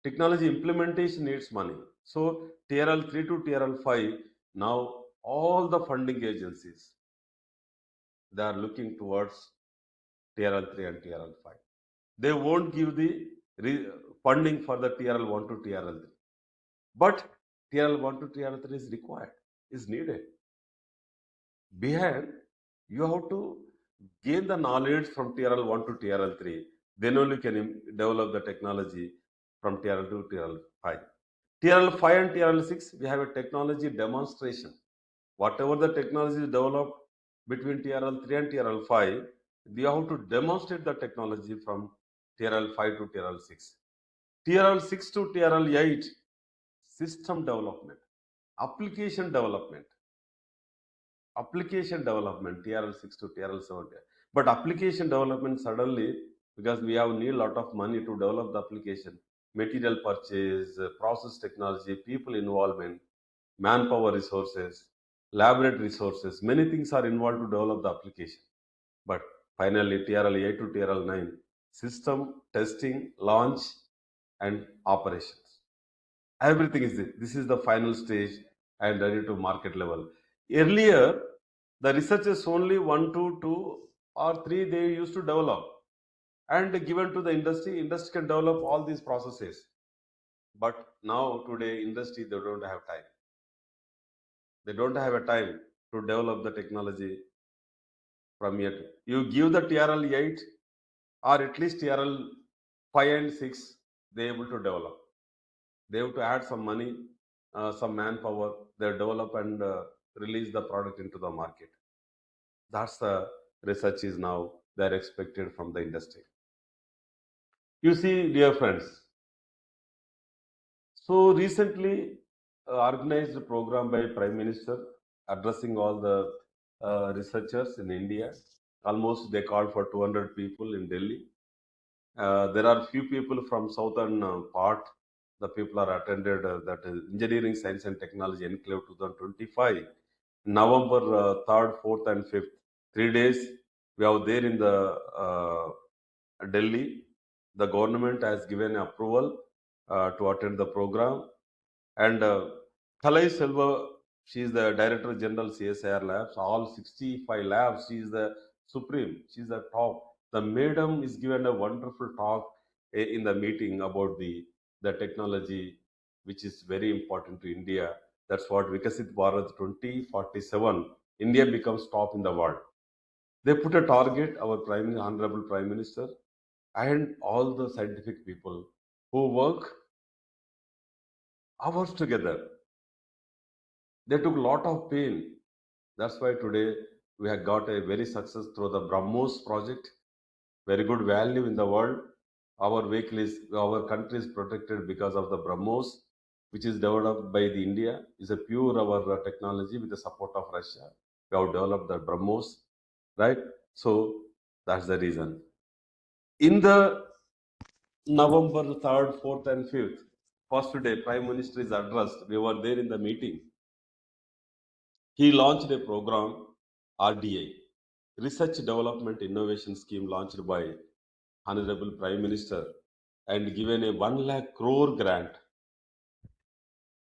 Technology implementation needs money. So TRL 3 to TRL 5, now all the funding agencies, they are looking towards TRL 3 and TRL 5. They won't give the funding for the TRL 1 to TRL 3. But TRL 1 to TRL 3 is required, is needed. Behind, you have to gain the knowledge from TRL 1 to TRL 3. Then only can develop the technology from TRL 2 to TRL 5. TRL 5 and TRL 6, we have a technology demonstration. Whatever the technology is developed between TRL 3 and TRL 5, we have to demonstrate the technology from TRL 5 to TRL 6. TRL 6 to TRL 8, system development, application development. Application development, TRL 6 to TRL 7. But application development suddenly, because we have need a lot of money to develop the application, material purchase, process technology, people involvement, manpower resources, laboratory resources, many things are involved to develop the application. But finally, TRL 8 to TRL 9, system, testing, launch, and operations. Everything is this. This is the final stage and ready to market level. Earlier, the researchers only 1 to 2 or 3 they used to develop and given to the industry. Industry can develop all these processes. But now today, industry, they don't have time. They don't have a time to develop the technology from yet. You give the TRL 8 or at least TRL 5 and 6, they able to develop. They have to add some money, some manpower, they develop and release the product into the market. That's the research is now they're expected from the industry. You see, dear friends, so recently organized a program by Prime Minister addressing all the researchers in India. Almost they called for 200 people in Delhi. There are few people from southern part. The people are attended that is Engineering, Science and Technology Enclave 2025. November 3rd, 4th and 5th. 3 days we are there in the Delhi. The government has given approval to attend the program. And Thalai Selva, she is the Director General CSIR Labs. All 65 labs, she is the supreme. She is the top. The madam is given a wonderful talk in the meeting about the technology, which is very important to India. That's what Vikasit Bharat 2047, India becomes top in the world. They put a target, our Honorable Prime Minister, and all the scientific people who work hours together. They took a lot of pain. That's why today we have got a very success through the BrahMos project. Very good value in the world. Our country is protected because of the BrahMos. which is developed by the India, is a pure our technology with the support of Russia. We have developed the BrahMos, right? So that's the reason. In the November 3rd, 4th, and 5th, first day, Prime Minister is addressed. We were there in the meeting. He launched a program, RDI, Research Development Innovation Scheme, launched by Honorable Prime Minister, and given a 1 lakh crore grant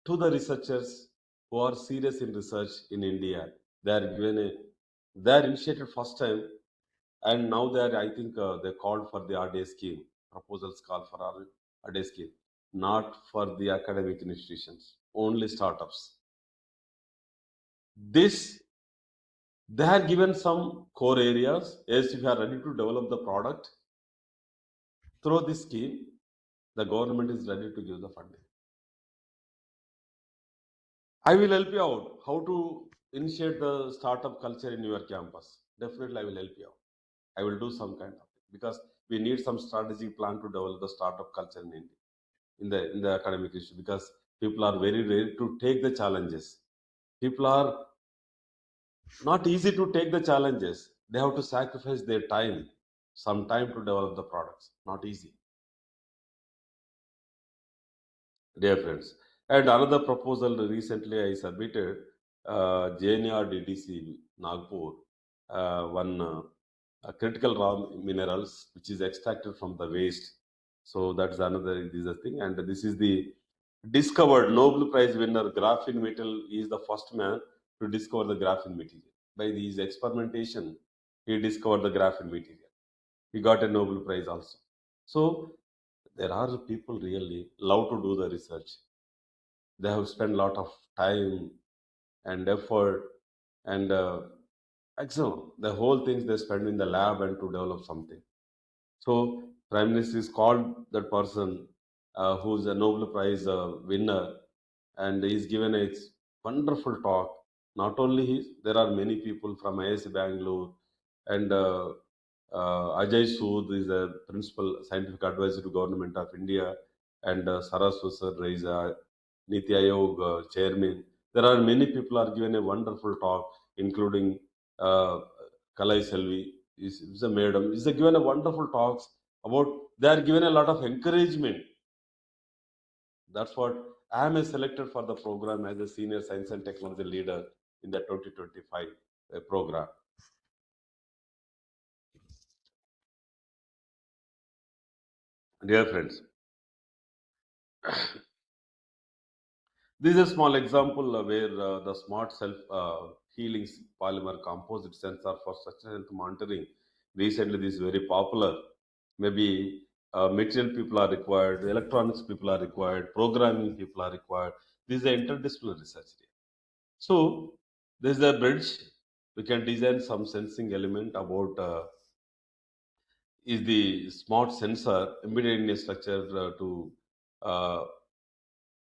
to the researchers who are serious in research in India. They are initiated first time, and now they are, I think, they called for the RDI scheme. Proposals call for RDI scheme, not for the academic institutions, only startups. This, they have given some core areas. As if you are ready to develop the product through this scheme, the government is ready to give the funding. I will help you out how to initiate the startup culture in your campus. Definitely, I will help you out. I will do some kind of it because we need some strategic plan to develop the startup culture in India, in the academic issue, because people are very ready to take the challenges. People are not easy to take the challenges. They have to sacrifice their time, some time to develop the products. Not easy, dear friends. And another proposal recently I submitted, JNR DDC Nagpur, one critical raw minerals which is extracted from the waste. So that's another this is a thing. And this is the discovered Nobel Prize winner graphene metal. Is the first man to discover the graphene material. By his experimentation, he discovered the graphene material. He got a Nobel Prize also. So there are people really love to do the research. They have spent a lot of time and effort and the whole things they spend in the lab and to develop something. So Prime Minister is called that person who's a Nobel Prize winner, and he's given a wonderful talk. Not only he, there are many people from IISc Bangalore, and Ajay Sood is a principal scientific advisor to Government of India, and Saraswat is a Niti Aayog chairman. There are many people are given a wonderful talk, including Kalai Selvi is a madam. Is given a wonderful talks about. They are given a lot of encouragement. That's what I am selected for the program as a senior science and technology leader in the 2025 program. Dear friends, this is a small example where the smart self-healing polymer composite sensor for structural health monitoring. Recently, this is very popular. Maybe material people are required, electronics people are required, programming people are required. This is an interdisciplinary research. So, this is a bridge. We can design some sensing element about is the smart sensor embedded in a structure to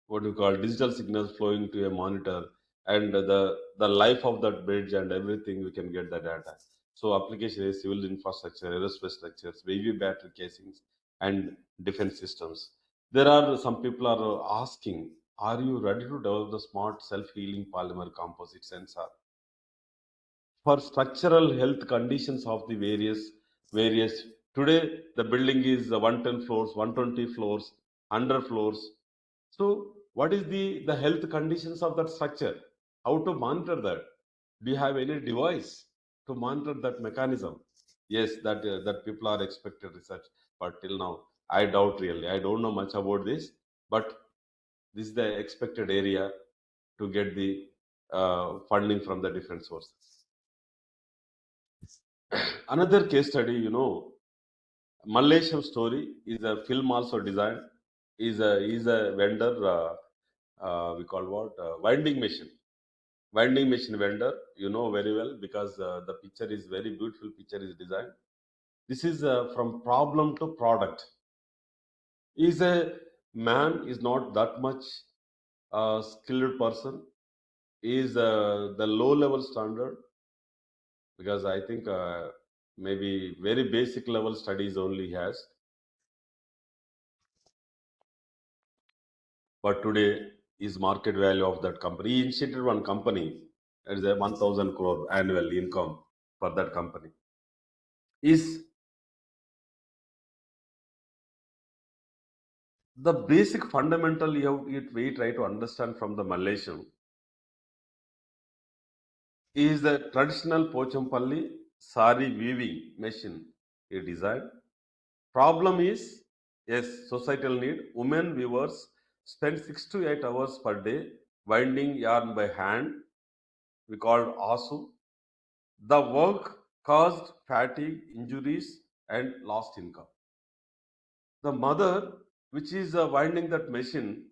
what we call digital signals flowing to a monitor, and the life of that bridge and everything we can get the data. So application is civil infrastructure, aerospace structures, EV battery casings, and defense systems. There are some people are asking, are you ready to develop the smart self-healing polymer composite sensor for structural health conditions of the various today the building is 110 floors, 120 floors, 100 floors. So what is the health conditions of that structure? How to monitor that? Do you have any device to monitor that mechanism? Yes, that people are expected research, but till now I doubt. Really, I don't know much about this, but this is the expected area to get the funding from the different sources. Another case study, Malaysian story is a film also designed. Is a vendor. We call what winding machine vendor. You know very well because the picture is very beautiful. Picture is designed. This is from problem to product. Is a man is not that much skilled person. Is the low level standard because I think maybe very basic level studies only has. But today is market value of that company. He initiated one company. It is a 1,000 crore annual income for that company. Is the basic fundamental we try to understand from the Malaysian is the traditional Pochampalli sari weaving machine he designed. Problem is, yes, societal need. Women weavers spend 6 to 8 hours per day winding yarn by hand. We called asu. The work caused fatigue, injuries, and lost income. The mother, which is winding that machine,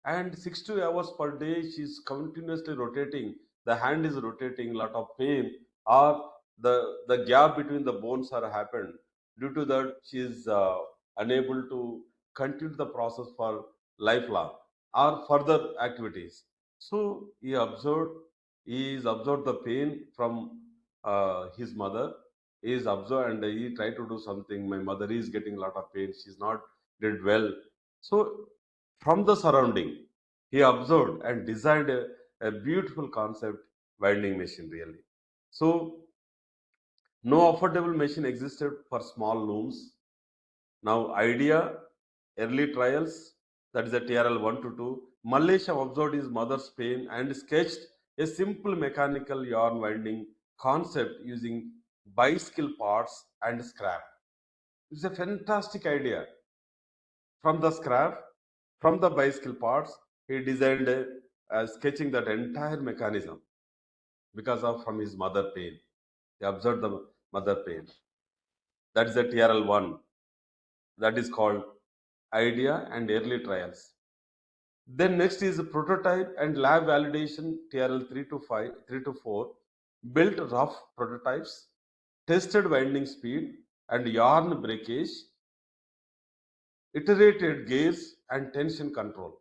and 6 to 8 hours per day, she's continuously rotating. The hand is rotating, lot of pain, or the gap between the bones are happened. Due to that, she is unable to continue the process for lifelong or further activities. So he is observed the pain from his mother. He is observed and he tried to do something. My mother is getting a lot of pain. She's not did well. So from the surrounding, he observed and designed a beautiful concept winding machine really. So no affordable machine existed for small looms. Now idea, early trials, that is a TRL 1 to 2. Malaysia observed his mother's pain and sketched a simple mechanical yarn winding concept using bicycle parts and scrap. It's a fantastic idea. From the scrap, from the bicycle parts, he designed sketching that entire mechanism because of from his mother pain. He observed the mother pain. That is the TRL 1. That is called idea and early trials. Then next is prototype and lab validation, TRL 3 to 5, 3 to 4. Built rough prototypes, tested winding speed and yarn breakage, iterated gears and tension control.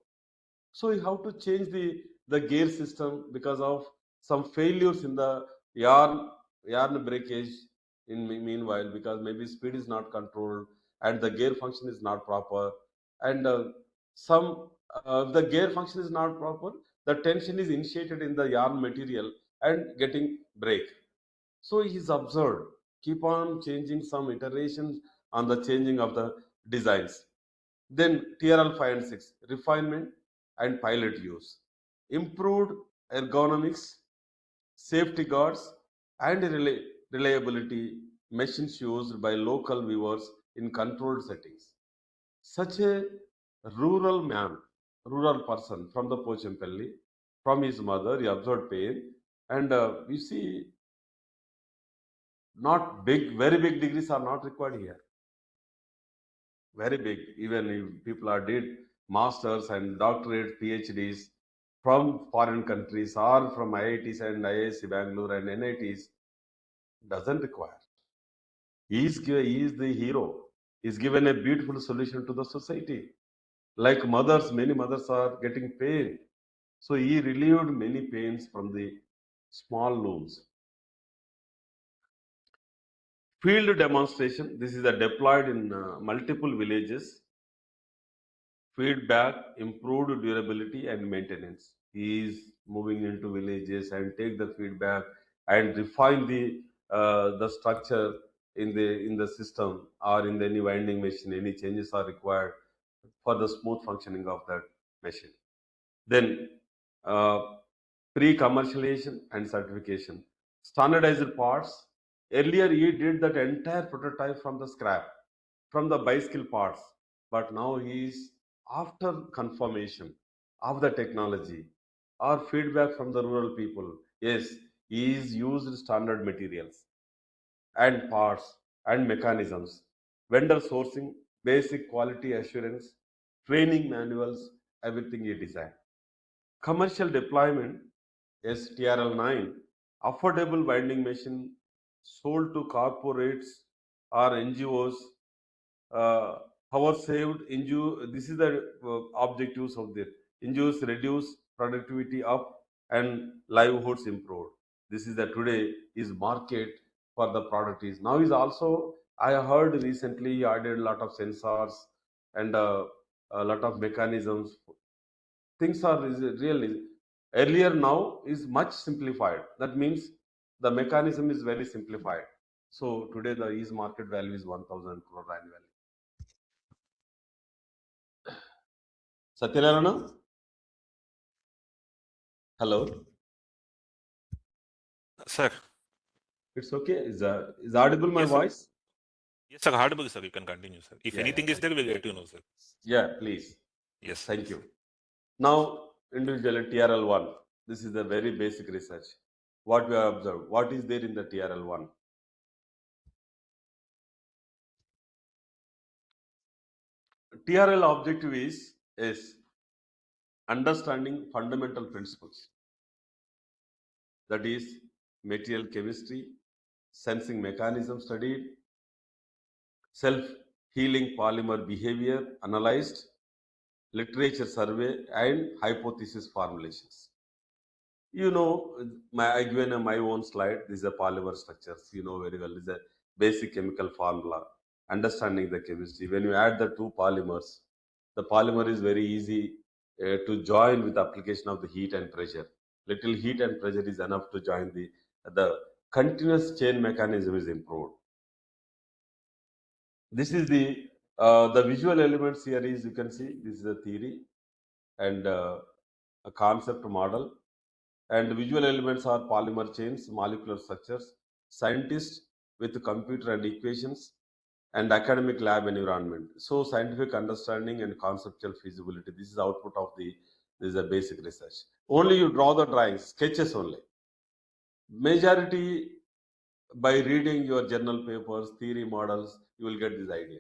So you have to change the gear system because of some failures in the yarn breakage in meanwhile, because maybe speed is not controlled and the gear function is not proper, and some the gear function is not proper, the tension is initiated in the yarn material and getting break. So he's observed, keep on changing some iterations on the changing of the designs. Then TRL 5 and 6, refinement and pilot use. Improved ergonomics, safety guards, and reliability machines used by local viewers in controlled settings. Such a rural man, rural person from the Pochampalli, from his mother, he observed pain. And you see, not big, very big degrees are not required here. Very big. Even if people are did masters and doctorate PhDs from foreign countries or from IITs and IISc Bangalore and NITs, doesn't require. He is the hero. He's given a beautiful solution to the society. Like mothers, many mothers are getting pain. So he relieved many pains from the small looms. Field demonstration. This is a deployed in multiple villages. Feedback, improved durability and maintenance. He is moving into villages and take the feedback and refine the structure in the system or in the any winding machine. Any changes are required for the smooth functioning of that machine. Then uh, pre-commercialization and certification. Standardized parts. Earlier he did that entire prototype from the scrap, from the bicycle parts, but now he is after confirmation of the technology or feedback from the rural people. Yes, he is used standard materials and parts and mechanisms, vendor sourcing, basic quality assurance, training manuals, everything he designed. Commercial deployment, STRL9, affordable winding machine sold to corporates or NGOs. Power saved, this is the objectives of this. NGOs reduce productivity up and livelihoods improved. This is the today is market for the product is. Now is also, I heard recently added a lot of sensors and a lot of mechanisms things are really earlier now is much simplified. That means the mechanism is very simplified. So today the ease market value is 1,000 crore annually. Satyanarayana? Hello? Sir. It's okay. Is audible my Yes, sir. voice? Yes, sir. Hardable, sir. You can continue, sir. If Yeah, anything is there, we'll get to know, sir. Yeah, please. Yes. Thank you. Now, individually TRL1. This is the very basic research. What we have observed. What is there in the TRL1? TRL objective is understanding fundamental principles. That is material chemistry, sensing mechanism studied, self-healing polymer behavior analyzed, literature survey, and hypothesis formulations. You know, I given my own slide. These are polymer structures. You know very well. This is a basic chemical formula. Understanding the chemistry. When you add the two polymers, the polymer is very easy to join with application of the heat and pressure. Little heat and pressure is enough to join the continuous chain mechanism is improved. This is the visual elements here is you can see this is a theory and a concept model. And visual elements are polymer chains, molecular structures, scientists with computer and equations, and academic lab environment. So scientific understanding and conceptual feasibility. This is output of this is a basic research. Only you draw the drawings, sketches only. Majority by reading your journal papers, theory models, you will get this idea.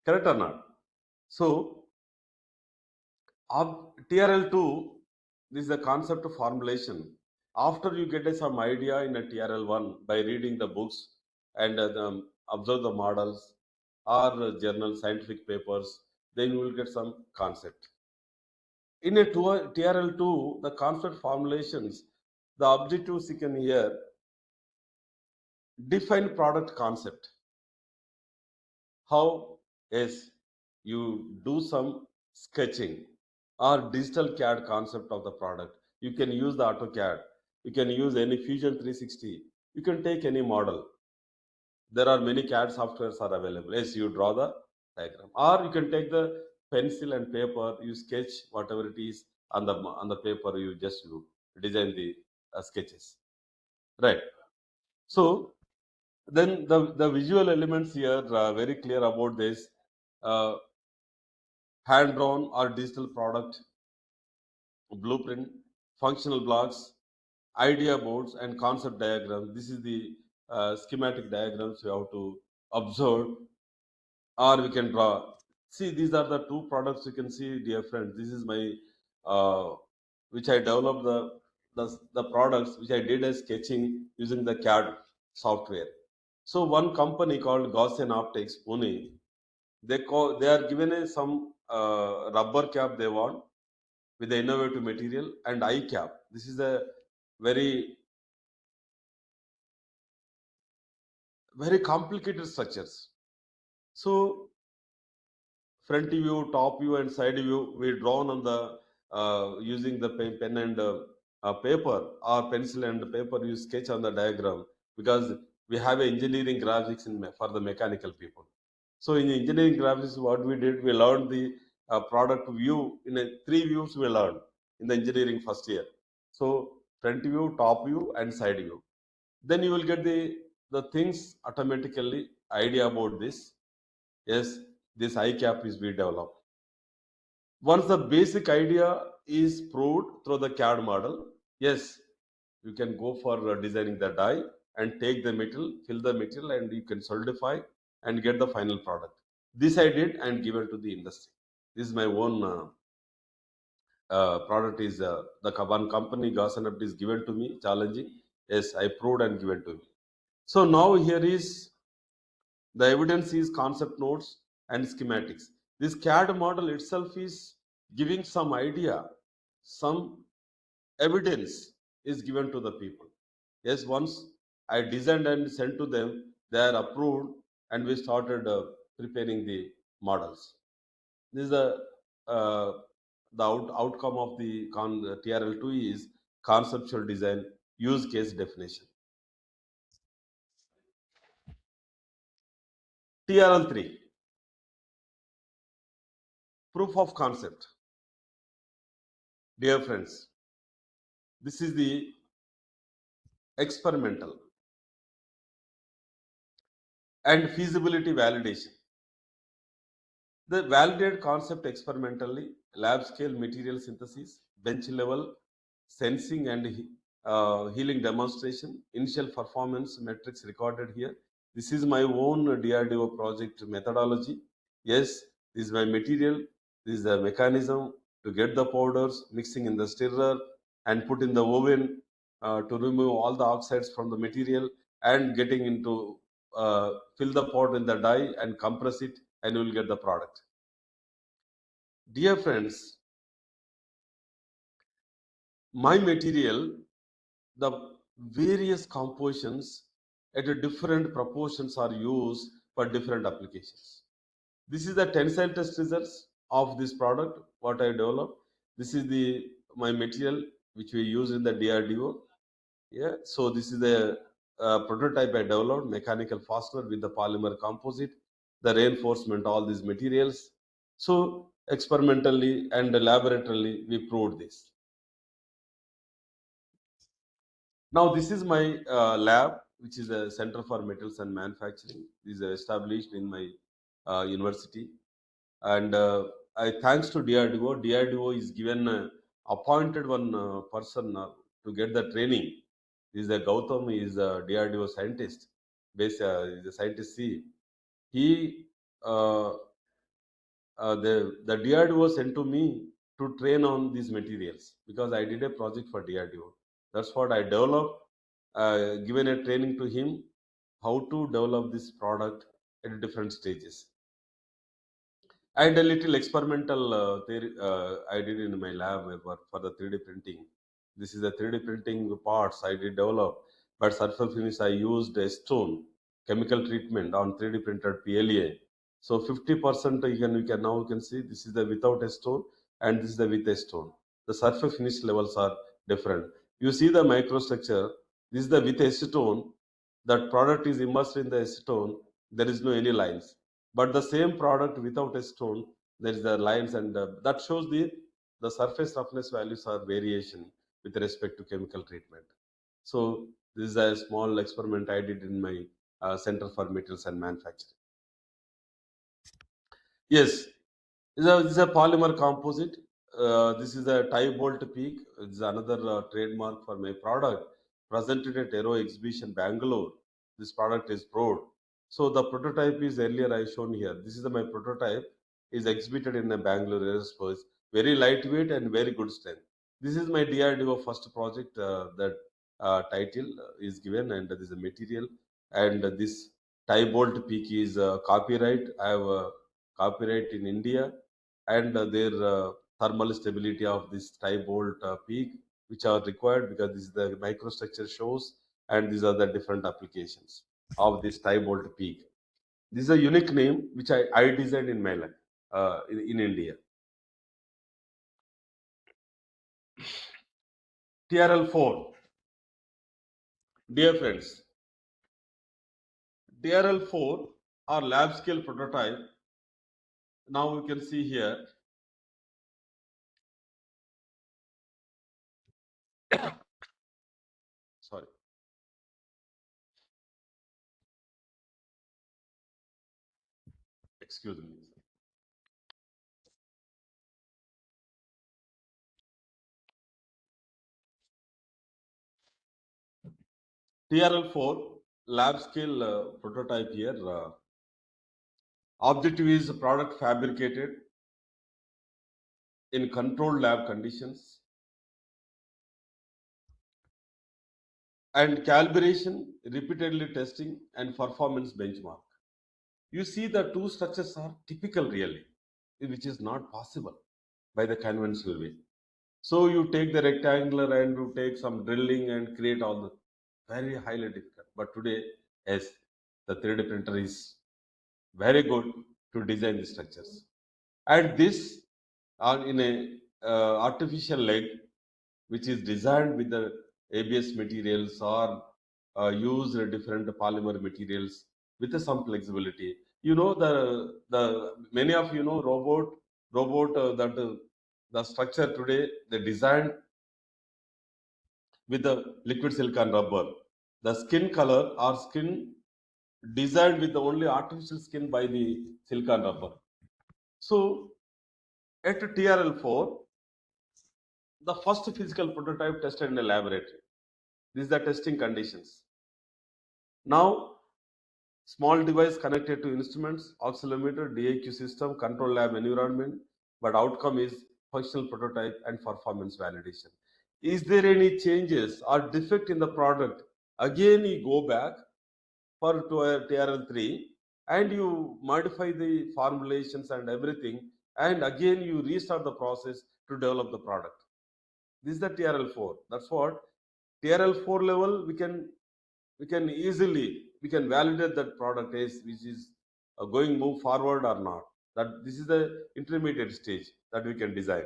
Correct or not? So TRL2, this is the concept of formulation. After you get some idea in a TRL1 by reading the books and observe the models or journal scientific papers, then you will get some concept. In a TRL2, the concept formulations, the objectives you can hear, define product concept. How is you do some sketching or digital CAD concept of the product. You can use the AutoCAD. You can use any Fusion 360. You can take any model. There are many CAD softwares are available. Yes, you draw the diagram, or you can take the pencil and paper. You sketch whatever it is on the paper. You design the sketches, right? So then the visual elements here are very clear about this. Hand drawn or digital product blueprint, functional blocks, idea boards, and concept diagrams. This is the schematic diagrams you have to observe, or we can draw. See, these are the two products you can see, dear friends. This is my which I developed the products which I did as sketching using the CAD software. So one company called Gaussian Optics, Pune, they are given some rubber cap they want with the innovative material and eye cap. This is a very complicated structures. So front view, top view, and side view we drawn on the using the pen and paper or pencil and paper. You sketch on the diagram because we have engineering graphics for the mechanical people. So in engineering graphics, what we did, we learned the product view in three views we learned in the engineering first year. So front view, top view, and side view. Then you will get the things automatically idea about this. Yes, this eye cap is we develop. Once the basic idea is proved through the CAD model, yes, you can go for designing the die and take the metal, fill the material, and you can solidify and get the final product. This I did and given to the industry. This is my own product. Is the one company Gaussian is given to me, challenging. Yes, I proved and given to me. So now here is the evidence is concept notes and schematics. This CAD model itself is giving some idea, some evidence is given to the people. Yes, once I designed and sent to them, they are approved, and we started preparing the models. This is a the outcome of the TRL2 is conceptual design, use case definition. TRL3, proof of concept. Dear friends, this is the experimental and feasibility validation. The validate concept experimentally, lab scale material synthesis, bench level sensing and healing demonstration, initial performance metrics recorded here. This is my own DRDO project methodology. Yes, this is my material. This is the mechanism to get the powders, mixing in the stirrer and put in the oven to remove all the oxides from the material and getting into fill the pot in the die and compress it, and you will get the product. Dear friends, my material, the various compositions at a different proportions are used for different applications. This is the tensile test results of this product, what I developed. This is my material which we use in the DRDO. Yeah, so this is the prototype I developed, mechanical fastener with the polymer composite, the reinforcement, all these materials. So experimentally and laboratorily, we proved this. Now this is my lab, which is a Center for Metals and Manufacturing. This is established in my university, and I thanks to DRDO. DRDO is given appointed one person to get the training. This is Gautam. He is a DRDO scientist. Based, is a scientist. C. He the DRDO sent to me to train on these materials because I did a project for DRDO. That's what I developed. Given a training to him how to develop this product at different stages. And a little experimental theory I did in my lab for the 3D printing. This is the 3D printing parts I did develop, but surface finish I used a stone chemical treatment on 3D printed PLA. So 50% you can see this is the without a stone and this is the with a stone. The surface finish levels are different. You see the microstructure. This is the with acetone. That product is immersed in the acetone. There is no any lines. But the same product without acetone, there is the lines, and that shows the surface roughness values are variation with respect to chemical treatment. So this is a small experiment I did in my Center for Metals and Manufacturing. Yes, this is a polymer composite. This is a tie bolt peak. It's another trademark for my product. Presented at Aero Exhibition, Bangalore. This product is proud. So the prototype is earlier I shown here. This is my prototype. Is exhibited in a Bangalore Aerospace. Very lightweight and very good strength. This is my DRDO first project. That title is given, and this is a material. And this tie bolt peak is copyright. I have copyright in India, and their thermal stability of this tie bolt peak, which are required because this is the microstructure shows, and these are the different applications of this tie bolt peak. This is a unique name which I designed in my lab in India. TRL4. Dear friends, TRL4 or lab scale prototype. Now you can see here. Sorry. Excuse me. TRL4 lab scale prototype here. Objective is product fabricated in controlled lab conditions and calibration, repeatedly testing, and performance benchmark. You see the two structures are typical really, which is not possible by the conventional way. So you take the rectangular and you take some drilling and create all the very highly difficult. But today, yes, the 3D printer is very good to design the structures. And this are in a artificial leg, which is designed with the ABS materials or use different polymer materials with some flexibility. You know, the many of you know robot that the structure today they designed with the liquid silicon rubber. The skin color or skin designed with the only artificial skin by the silicon rubber. So at TRL4, the first physical prototype tested in a laboratory. These are the testing conditions. Now, small device connected to instruments, oscillometer, DAQ system, control lab environment, but outcome is functional prototype and performance validation. Is there any changes or defect in the product? Again, you go back for TRL3 and you modify the formulations and everything, and again you restart the process to develop the product. This is the TRL4. That's what TRL4 level we can easily validate that product is which is going move forward or not. That this is the intermediate stage that we can design.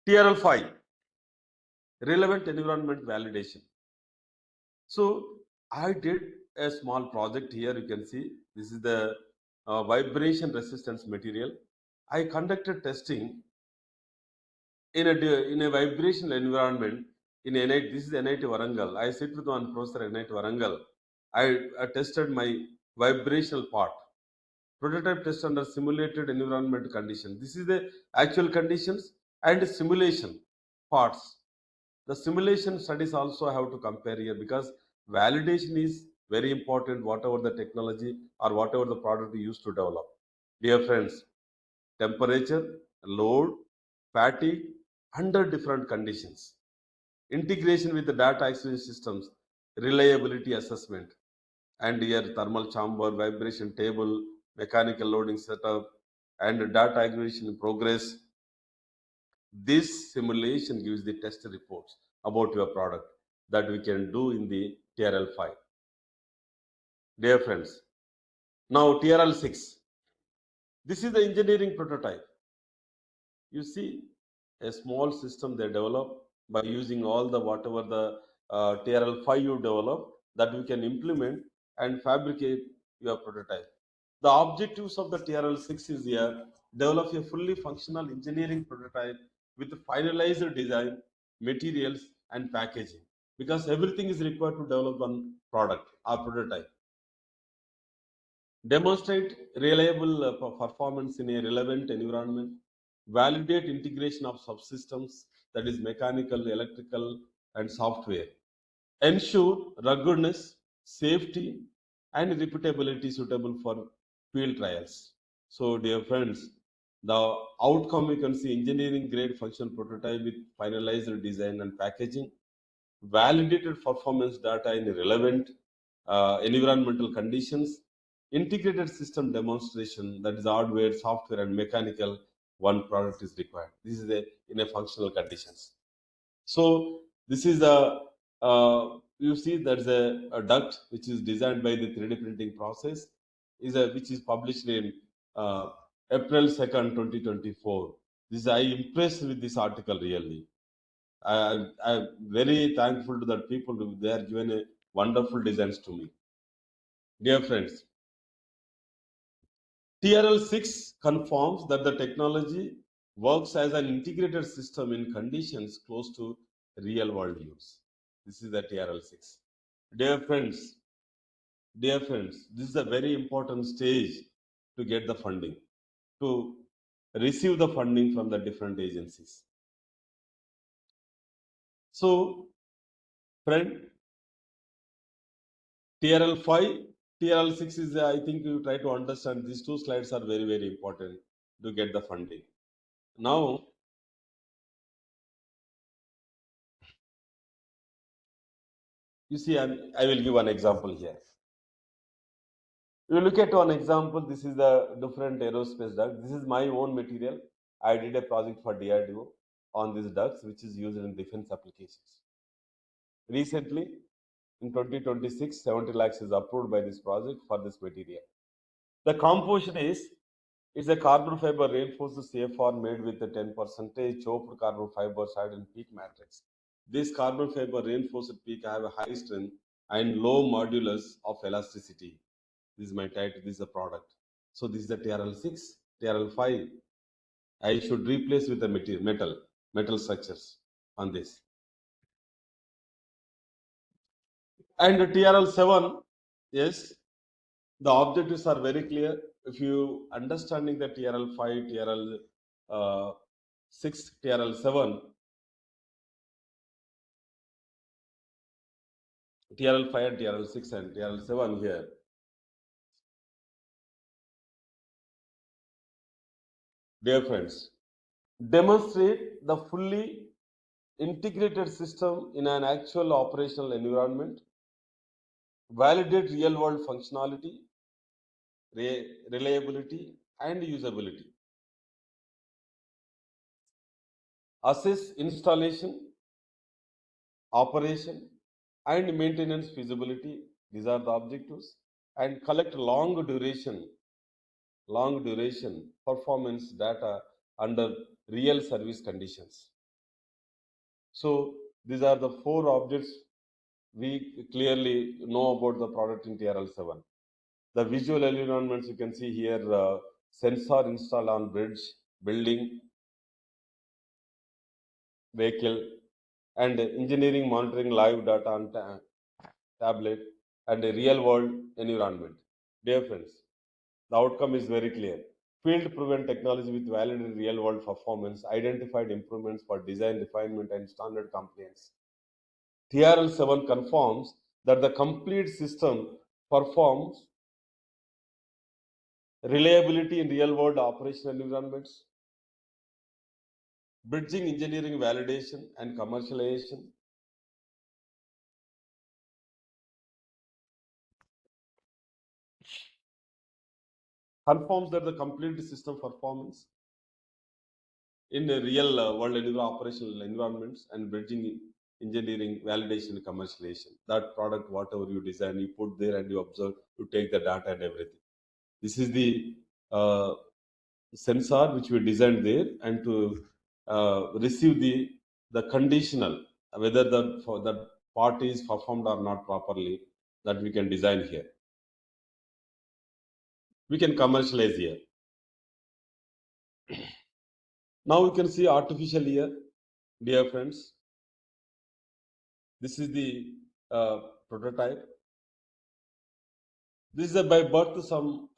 TRL5, relevant environment validation. So I did a small project here. You can see this is the vibration resistance material. I conducted testing in a vibrational environment in NIT. This is NIT Warangal. I sit with one professor at NIT Warangal. I tested my vibrational part. Prototype test under simulated environment condition. This is the actual conditions and simulation parts. The simulation studies also have to compare here because validation is very important, whatever the technology or whatever the product we use to develop. Dear friends, temperature, load, fatigue, under different conditions. Integration with the data exchange systems, reliability assessment, and here thermal chamber, vibration table, mechanical loading setup, and data aggregation in progress. This simulation gives the test reports about your product that we can do in the TRL5. Dear friends, now TRL6. This is the engineering prototype. You see a small system they develop by using all the whatever the TRL5 you develop that we can implement and fabricate your prototype. The objectives of the TRL6 is here, develop a fully functional engineering prototype with finalized design, materials and packaging, because everything is required to develop one product or prototype. Demonstrate reliable performance in a relevant environment, validate integration of subsystems, that is mechanical, electrical and software, ensure ruggedness, safety and repeatability suitable for field trials. So dear friends, the outcome you can see engineering grade functional prototype with finalized design and packaging, validated performance data in relevant environmental conditions, integrated system demonstration, that is hardware, software and mechanical, one product is required. This is in a functional conditions. So this is you see there's a duct which is designed by the 3D printing process, which is published in April 2nd, 2024. I impressed with this article really. I'm very thankful to that people. They are given a wonderful designs to me. Dear friends, TRL6 confirms that the technology works as an integrated system in conditions close to real world use. This is the TRL6. Dear friends, this is a very important stage to get the funding, to receive the funding from the different agencies. So, friend, TRL5, TRL6 is, I think you try to understand, these two slides are very, very important to get the funding. Now, you see, I will give an example here. You look at one example, this is the different aerospace duct. This is my own material. I did a project for DRDO on these ducts, which is used in defense applications. Recently, in 2026, 70 lakhs is approved by this project for this material. The composition is It's a carbon fiber reinforced CFR made with a 10% chopped carbon fibers added in PEEK matrix. This carbon fiber reinforced PEEK have a high strength and low modulus of elasticity. This is my title, this is the product. So this is the TRL6, TRL5. I should replace with the material, metal structures on this. And TRL7, yes, the objectives are very clear. If you understanding the TRL5, TRL6, TRL7, TRL5 and TRL6 and TRL7 here. Dear friends, demonstrate the fully integrated system in an actual operational environment, validate real-world functionality, reliability, and usability. Assess installation, operation, and maintenance feasibility. These are the objectives. And collect long duration performance data under real service conditions. So these are the 4 objects we clearly know about the product in TRL7. The visual environments you can see here, sensor installed on bridge, building, vehicle, and engineering monitoring live data on tablet, and a real world environment. Dear friends, the outcome is very clear. Field proven technology with validated real world performance, identified improvements for design refinement and standard compliance. TRL7 confirms that the complete system performs reliability in real world operational environments, bridging engineering validation and commercialization, confirms that the complete system performance in a real world operational environments, and bridging engineering validation and commercialization. That product, whatever you design, you put there and you observe, you take the data and everything. This is the sensor which we designed there, and to receive the conditional, whether the part is performed or not properly, that we can design here. We can commercialize here. Now we can see artificial ear, dear friends. This is the prototype. This is by birth. Some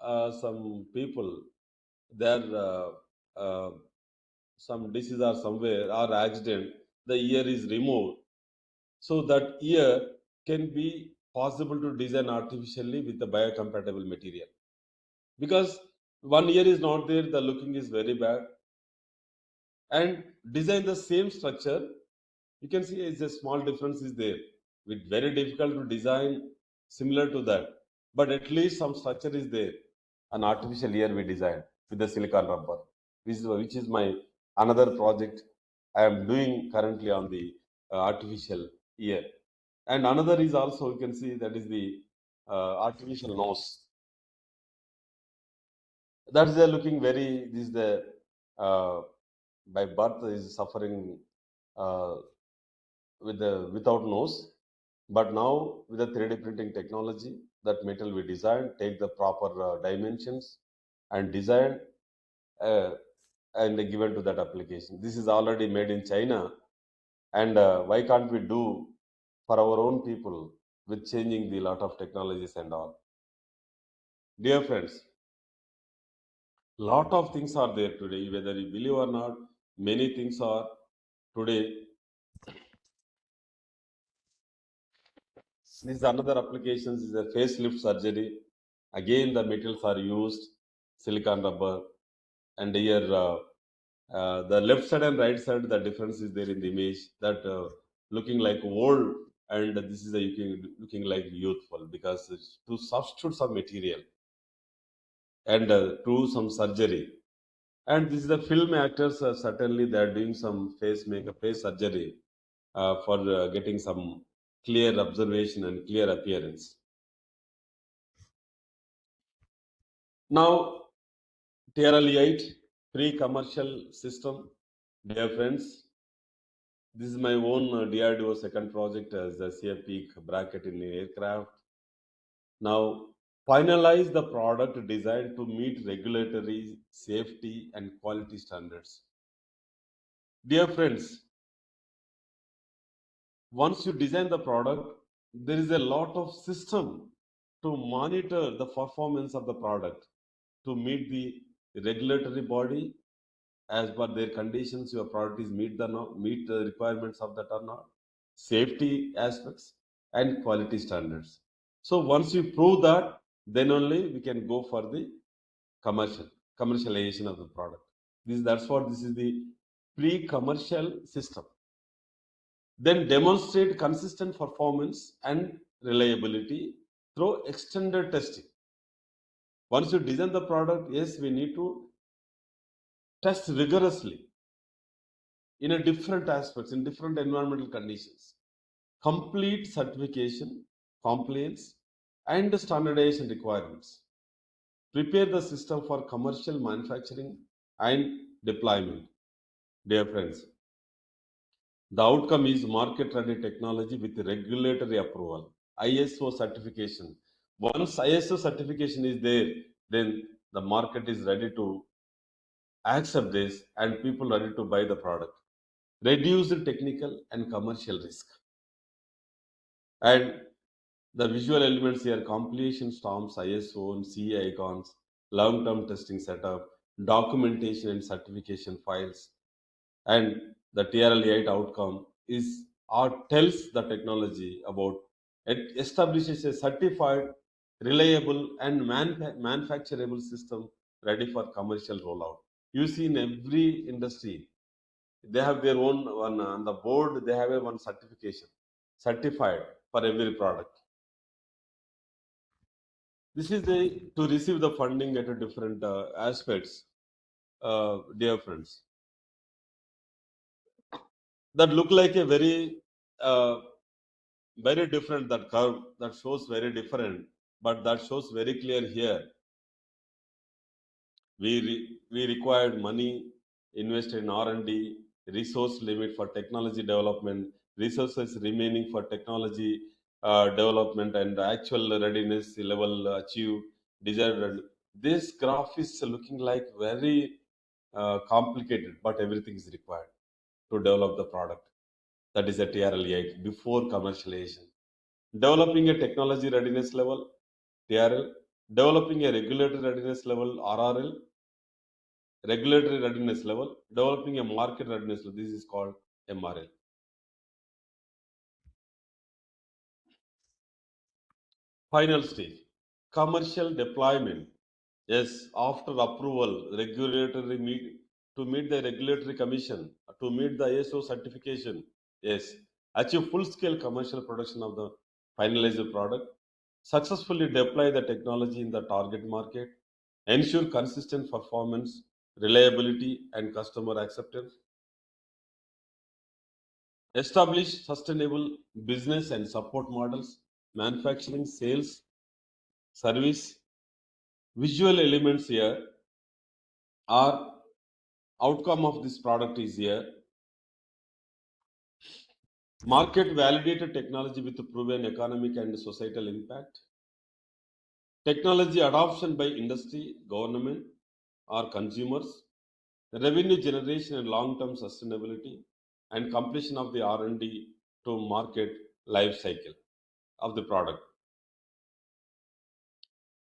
people, their some disease or somewhere or accident, the ear is removed. So that ear can be possible to design artificially with the biocompatible material. Because one ear is not there, the looking is very bad. And design the same structure, you can see it's a small difference is there. It's very difficult to design similar to that, but at least some structure is there. An artificial ear we designed with the silicon rubber, which is my another project I am doing currently on the artificial ear. And another is also, you can see, that is the artificial nose. That is looking very, this is the by birth is suffering without nose. But now with the 3D printing technology, that metal we designed, take the proper dimensions and design and given to that application. This is already made in China, and why can't we do for our own people with changing the lot of technologies and all? Dear friends, lot of things are there today, whether you believe or not. Many things are today. This is another application. This is a facelift surgery. Again, the materials are used, silicon rubber, and here the left side and right side, the difference is there in the image. That looking like old, and this is looking like youthful, because it's to substitute some material and do some surgery. And this is the film actors, certainly they are doing some face surgery for getting some clear observation and clear appearance. Now, TRL8 pre-commercial system. Dear friends, this is my own DRDO second project as a CFP bracket in aircraft. Now, finalize the product designed to meet regulatory, safety, and quality standards. Dear friends, once you design the product, there is a lot of system to monitor the performance of the product to meet the regulatory body as per their conditions. Your product is meet the requirements of that or not, safety aspects and quality standards. So once you prove that, then only we can go for the commercialization of the product. That's what this is the pre-commercial system. Then demonstrate consistent performance and reliability through extended testing. Once you design the product, yes, we need to test rigorously in a different aspects, in different environmental conditions. Complete certification, compliance, and standardization requirements. Prepare the system for commercial manufacturing and deployment. Dear friends, the outcome is market-ready technology with regulatory approval, ISO certification. Once ISO certification is there, then the market is ready to accept this and people ready to buy the product. Reduce the technical and commercial risk. And the visual elements here, completion stamps, ISO and CE icons, long-term testing setup, documentation and certification files, and the TRL8 outcome is or tells the technology about it establishes a certified, reliable, and manufacturable system ready for commercial rollout. You see in every industry, they have their own one on the board. They have a one certification, certified for every product. This is the to receive the funding at a different aspects, dear friends. That look like a very different, that curve that shows very different, but that shows very clear here. We required money invested in R&D, resource limit for technology development, resources remaining for technology development, and actual readiness level achieved desired. This graph is looking like very complicated, but everything is required to develop the product. That is a TRL8 before commercialization. Developing a technology readiness level, TRL. Developing a regulatory readiness level, RRL. Regulatory readiness level. Developing a market readiness level. This is called MRL. Final stage, commercial deployment. Yes, after approval, regulatory to meet the regulatory commission, to meet the ISO certification. Yes, achieve full-scale commercial production of the finalized product. Successfully deploy the technology in the target market. Ensure consistent performance, reliability, and customer acceptance. Establish sustainable business and support models, manufacturing, sales, service. Visual elements here are outcome of this product is here. Market validated technology with proven economic and societal impact. Technology adoption by industry, government, or consumers. Revenue generation and long-term sustainability, and completion of the R&D to market life cycle of the product.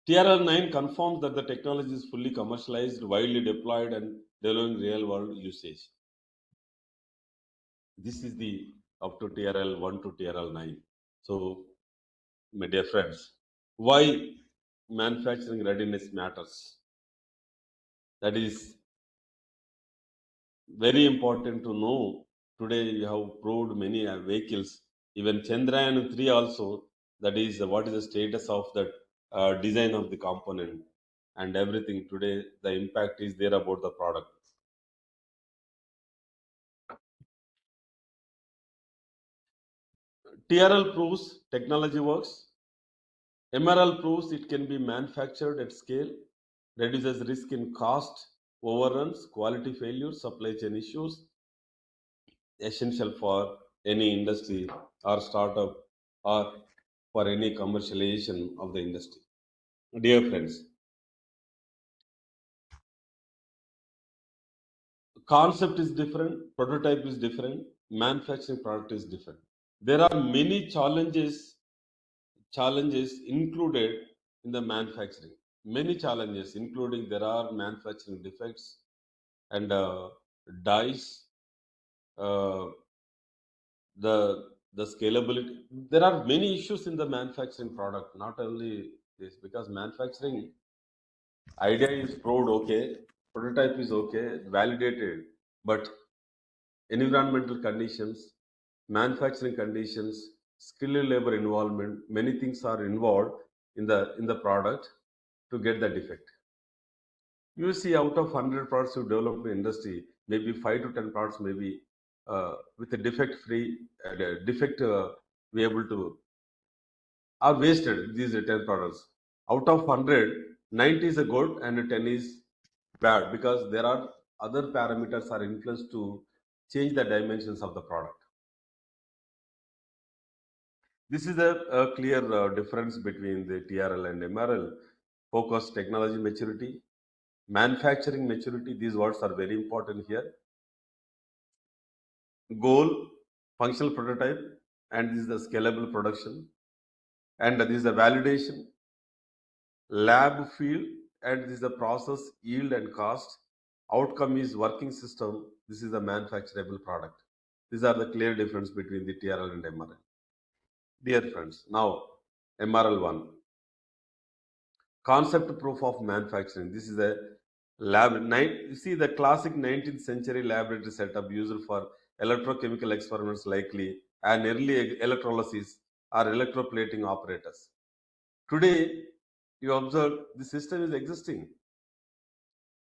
TRL9 confirms that the technology is fully commercialized, widely deployed, and delivering real-world usage. This is the up to TRL1 to TRL9. So, my dear friends, why manufacturing readiness matters? That is very important to know. Today we have proved many vehicles, even Chandrayaan 3 also. That is what is the status of that design of the component and everything. Today the impact is there about the product. TRL proves technology works. MRL proves it can be manufactured at scale. reduces risk in cost, overruns, quality failures, supply chain issues, essential for any industry or startup or for any commercialization of the industry. Dear friends, concept is different, prototype is different, manufacturing product is different. There are many challenges included in the manufacturing. Many challenges, including there are manufacturing defects and dies, uh, the scalability. There are many issues in the manufacturing product. Not only this, because manufacturing idea is proved okay, prototype is okay, validated, but environmental conditions, manufacturing conditions, skilled labor involvement, many things are involved in the product to get the defect. You see, out of 100 products you develop in industry, maybe 5 to 10 products may be with a defect free, defect be able to are wasted. These are 10 products. Out of 100, 90 is a good and 10 is bad because there are other parameters are influenced to change the dimensions of the product. This is a clear difference between the TRL and MRL. Focus, technology maturity, manufacturing maturity. These words are very important here. Goal, functional prototype, and this is the scalable production. And this is the validation, lab field, and this is the process, yield and cost. Outcome is working system. This is the manufacturable product. These are the clear difference between the TRL and MRL. Dear friends, now MRL1. Concept proof of manufacturing. This is a lab. You see the classic 19th century laboratory setup used for electrochemical experiments, likely an early electrolysis or electroplating operators. Today, you observe the system is existing.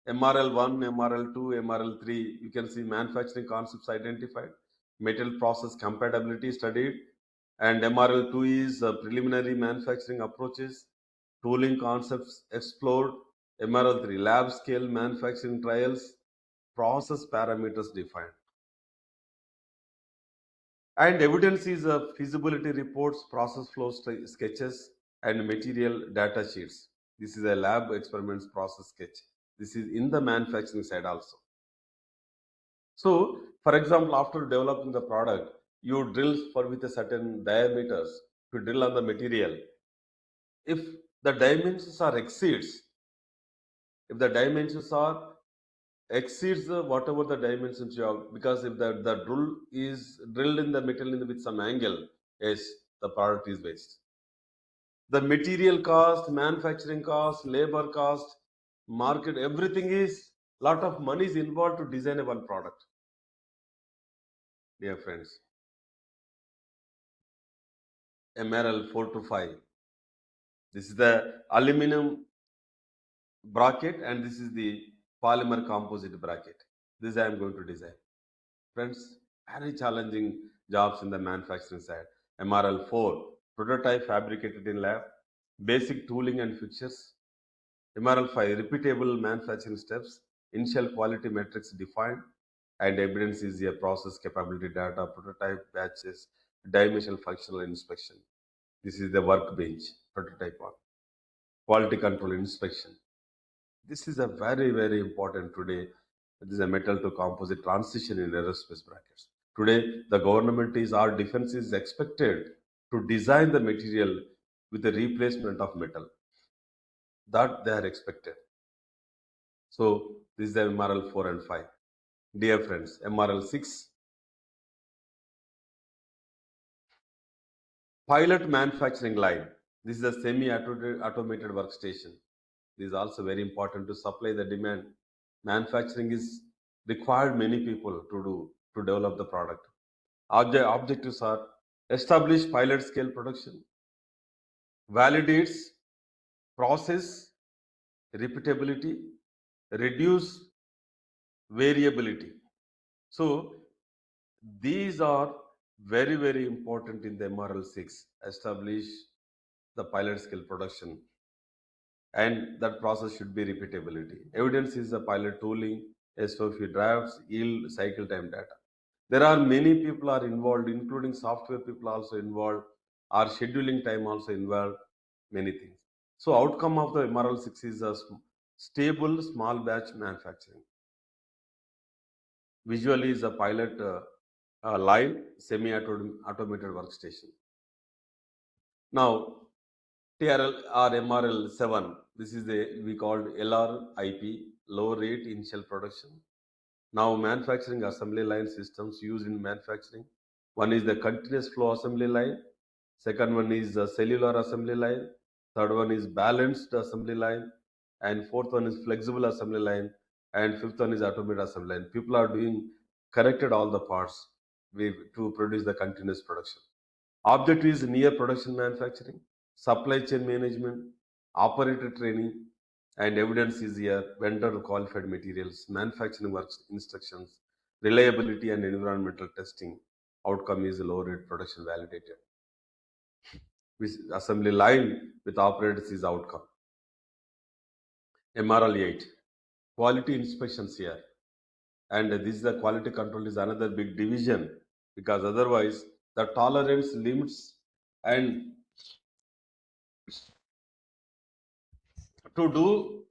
MRL1, MRL2, MRL3, you can see manufacturing concepts identified, material process compatibility studied, and MRL2 is preliminary manufacturing approaches, tooling concepts explored, MRL3 lab scale manufacturing trials, process parameters defined. And evidence is feasibility reports, process flow sketches, and material data sheets. This is a lab experiments process sketch. This is in the manufacturing side also. So, for example, after developing the product, you drill for with a certain diameters to drill on the material. If the dimensions are exceeds, if the dimensions are exceeds whatever the dimensions you have, because if the drill is drilled in the material with some angle, yes, the product is waste. The material cost, manufacturing cost, labor cost, market, everything is lot of money is involved to design a one product. Dear friends, MRL 4 to 5. This is the aluminum bracket and this is the polymer composite bracket. This I am going to design. Friends, very challenging jobs in the manufacturing side. MRL 4, prototype fabricated in lab, basic tooling and fixtures. MRL 5, repeatable manufacturing steps, initial quality metrics defined, and evidence is a process capability data, prototype batches, dimensional functional inspection. This is the workbench, prototype one. Quality control inspection. This is a very, very important today. This is a metal to composite transition in aerospace brackets. Today, the government is, our defense is expected to design the material with the replacement of metal. That they are expected. So, this is the MRL 4 and 5. Dear friends, MRL 6. Pilot manufacturing line. This is a semi-automated workstation. This is also very important to supply the demand. Manufacturing is required many people to develop the product. Objectives are establish pilot scale production, validates process repeatability, reduce variability. So these are very, very important in the MRL 6. Establish the pilot scale production and that process should be repeatability. Evidence is a pilot tooling, SOP drafts, yield, cycle time data. There are many people are involved, including software people also involved, our scheduling time also involved, many things. So outcome of the MRL 6 is a stable small batch manufacturing. Visually is a pilot line, semi-automated workstation. Now, TRL or MRL 7, this is we called LRIP, low rate initial production. Now, manufacturing assembly line systems used in manufacturing. One is the continuous flow assembly line. Second one is the cellular assembly line. Third one is balanced assembly line. And fourth one is flexible assembly line. And fifth one is automated assembly line. People are doing connected all the parts to produce the continuous production. Objective is near production manufacturing, supply chain management, operator training, and evidence is here, vendor qualified materials, manufacturing works instructions, reliability and environmental testing. Outcome is low rate production validated. Assembly line with operators is outcome. MRL 8, quality inspections here. And this is the quality control is another big division, because otherwise the tolerance limits and to do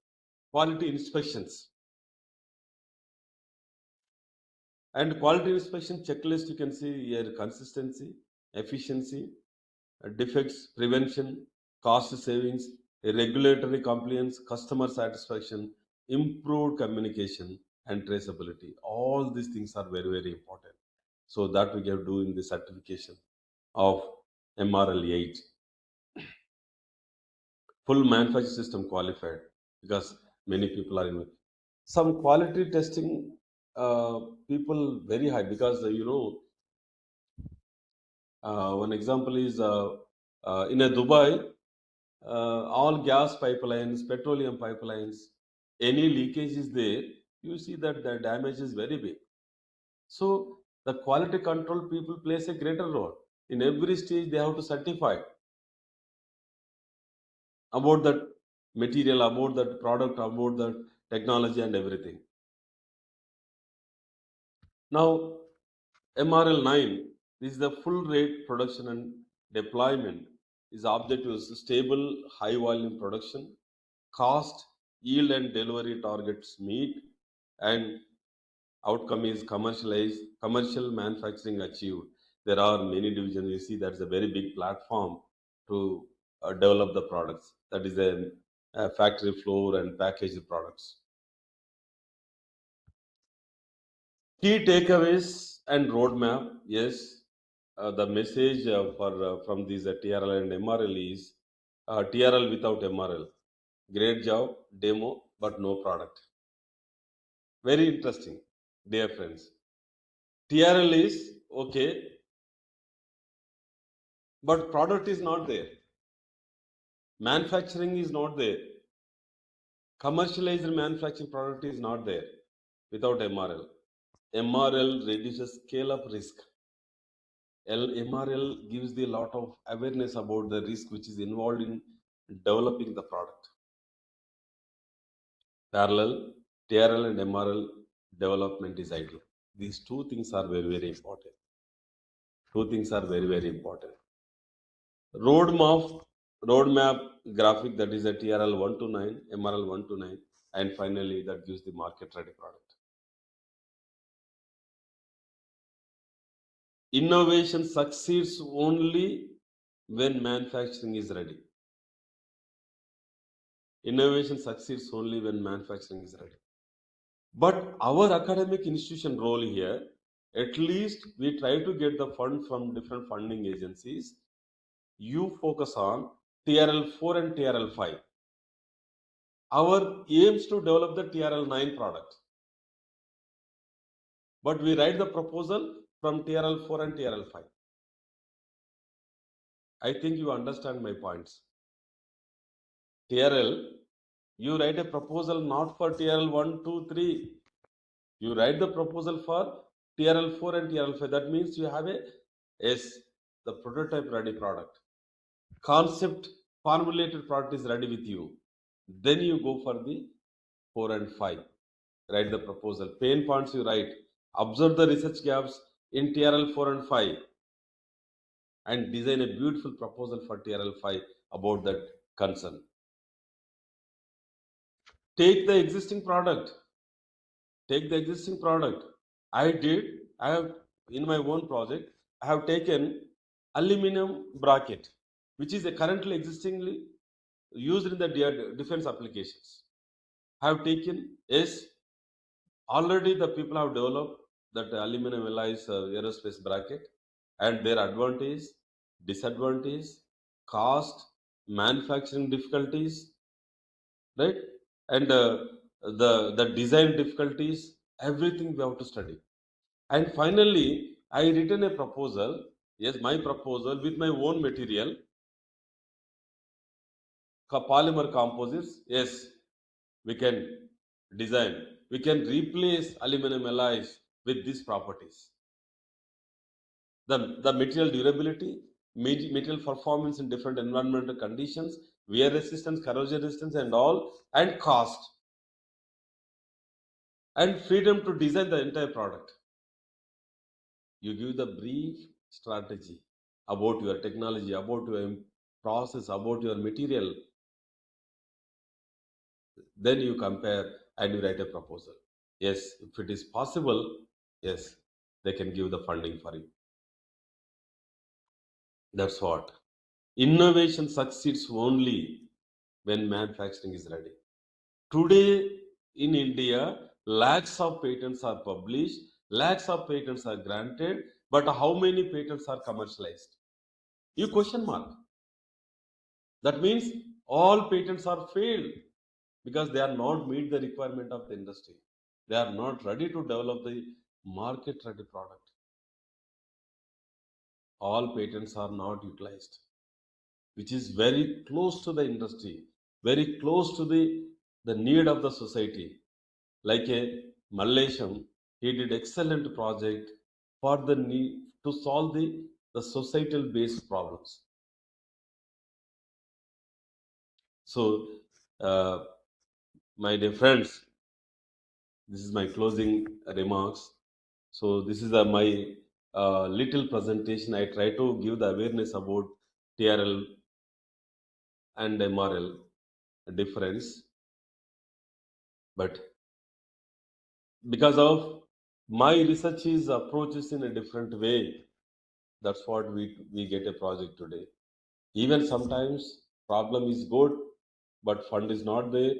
quality inspections. And quality inspection checklist, you can see here consistency, efficiency, defects, prevention, cost savings, regulatory compliance, customer satisfaction, improved communication, and traceability. All these things are very, very important. So that we have to do in the certification of MRL 8. Full manufacturing system qualified, because many people are in some quality testing people very high, because one example is in a Dubai, all gas pipelines, petroleum pipelines, any leakage is there, you see that the damage is very big. So the quality control people plays a greater role. In every stage, they have to certify about that material, about that product, about that technology and everything. Now, MRL 9, this is the full rate production and deployment. Is objective is stable, high volume production, cost, yield and delivery targets meet, and outcome is commercial manufacturing achieved. There are many divisions. You see, that's a very big platform to develop the products. That is a factory floor and packaged products. Key takeaways and roadmap. Yes, the message from these TRL and MRL is TRL without MRL. Great job, demo, but no product. Very interesting, dear friends. TRL is okay, but product is not there. Manufacturing is not there. Commercialized manufacturing product is not there without MRL. MRL reduces scale up risk. MRL gives the lot of awareness about the risk which is involved in developing the product. Parallel, TRL and MRL development is ideal. These two things are very, very important. Two things are very, very important. Roadmap graphic, that is a TRL 1 to 9, MRL 1 to 9, and finally that gives the market ready product. Innovation succeeds only when manufacturing is ready. Innovation succeeds only when manufacturing is ready. But our academic institution role here, at least we try to get the fund from different funding agencies. You focus on TRL 4 and TRL 5. Our aims to develop the TRL 9 product. But we write the proposal from TRL 4 and TRL 5. I think you understand my points. TRL, you write a proposal not for TRL 1, 2, 3. You write the proposal for TRL 4 and TRL 5. That means you have the prototype ready product. Concept formulated product is ready with you. Then you go for the 4 and 5. Write the proposal. Pain points you write. Observe the research gaps in TRL 4 and 5 and design a beautiful proposal for TRL 5 about that concern. Take the existing product. Take the existing product. I have in my own project, I have taken aluminum bracket, which is a currently existingly used in the defense applications. I have taken, yes, already the people have developed that aluminum alloys aerospace bracket and their advantage, disadvantage, cost, manufacturing difficulties, right? And the design difficulties, everything we have to study. And finally, I written a proposal, yes, my proposal with my own material, polymer composites, yes, we can design. We can replace aluminum alloys with these properties. The material durability, material performance in different environmental conditions, wear resistance, corrosion resistance, and all, and cost, and freedom to design the entire product. You give the brief strategy about your technology, about your process, about your material. Then you compare and you write a proposal. Yes, if it is possible, yes, they can give the funding for you. That's what. Innovation succeeds only when manufacturing is ready. Today in India, lakhs of patents are published, lakhs of patents are granted, but how many patents are commercialized? You question mark. That means all patents are failed because they are not meet the requirement of the industry. They are not ready to develop the market ready product. All patents are not utilized, which is very close to the industry, very close to the need of the society. Like a Malaysian, he did excellent project for the need to solve the societal based problems. So, my dear friends, this is my closing remarks. So this is my little presentation. I try to give the awareness about TRL and MRL difference, but because of my research is approaches in a different way, that's what we get a project today. Even sometimes problem is good, but fund is not there.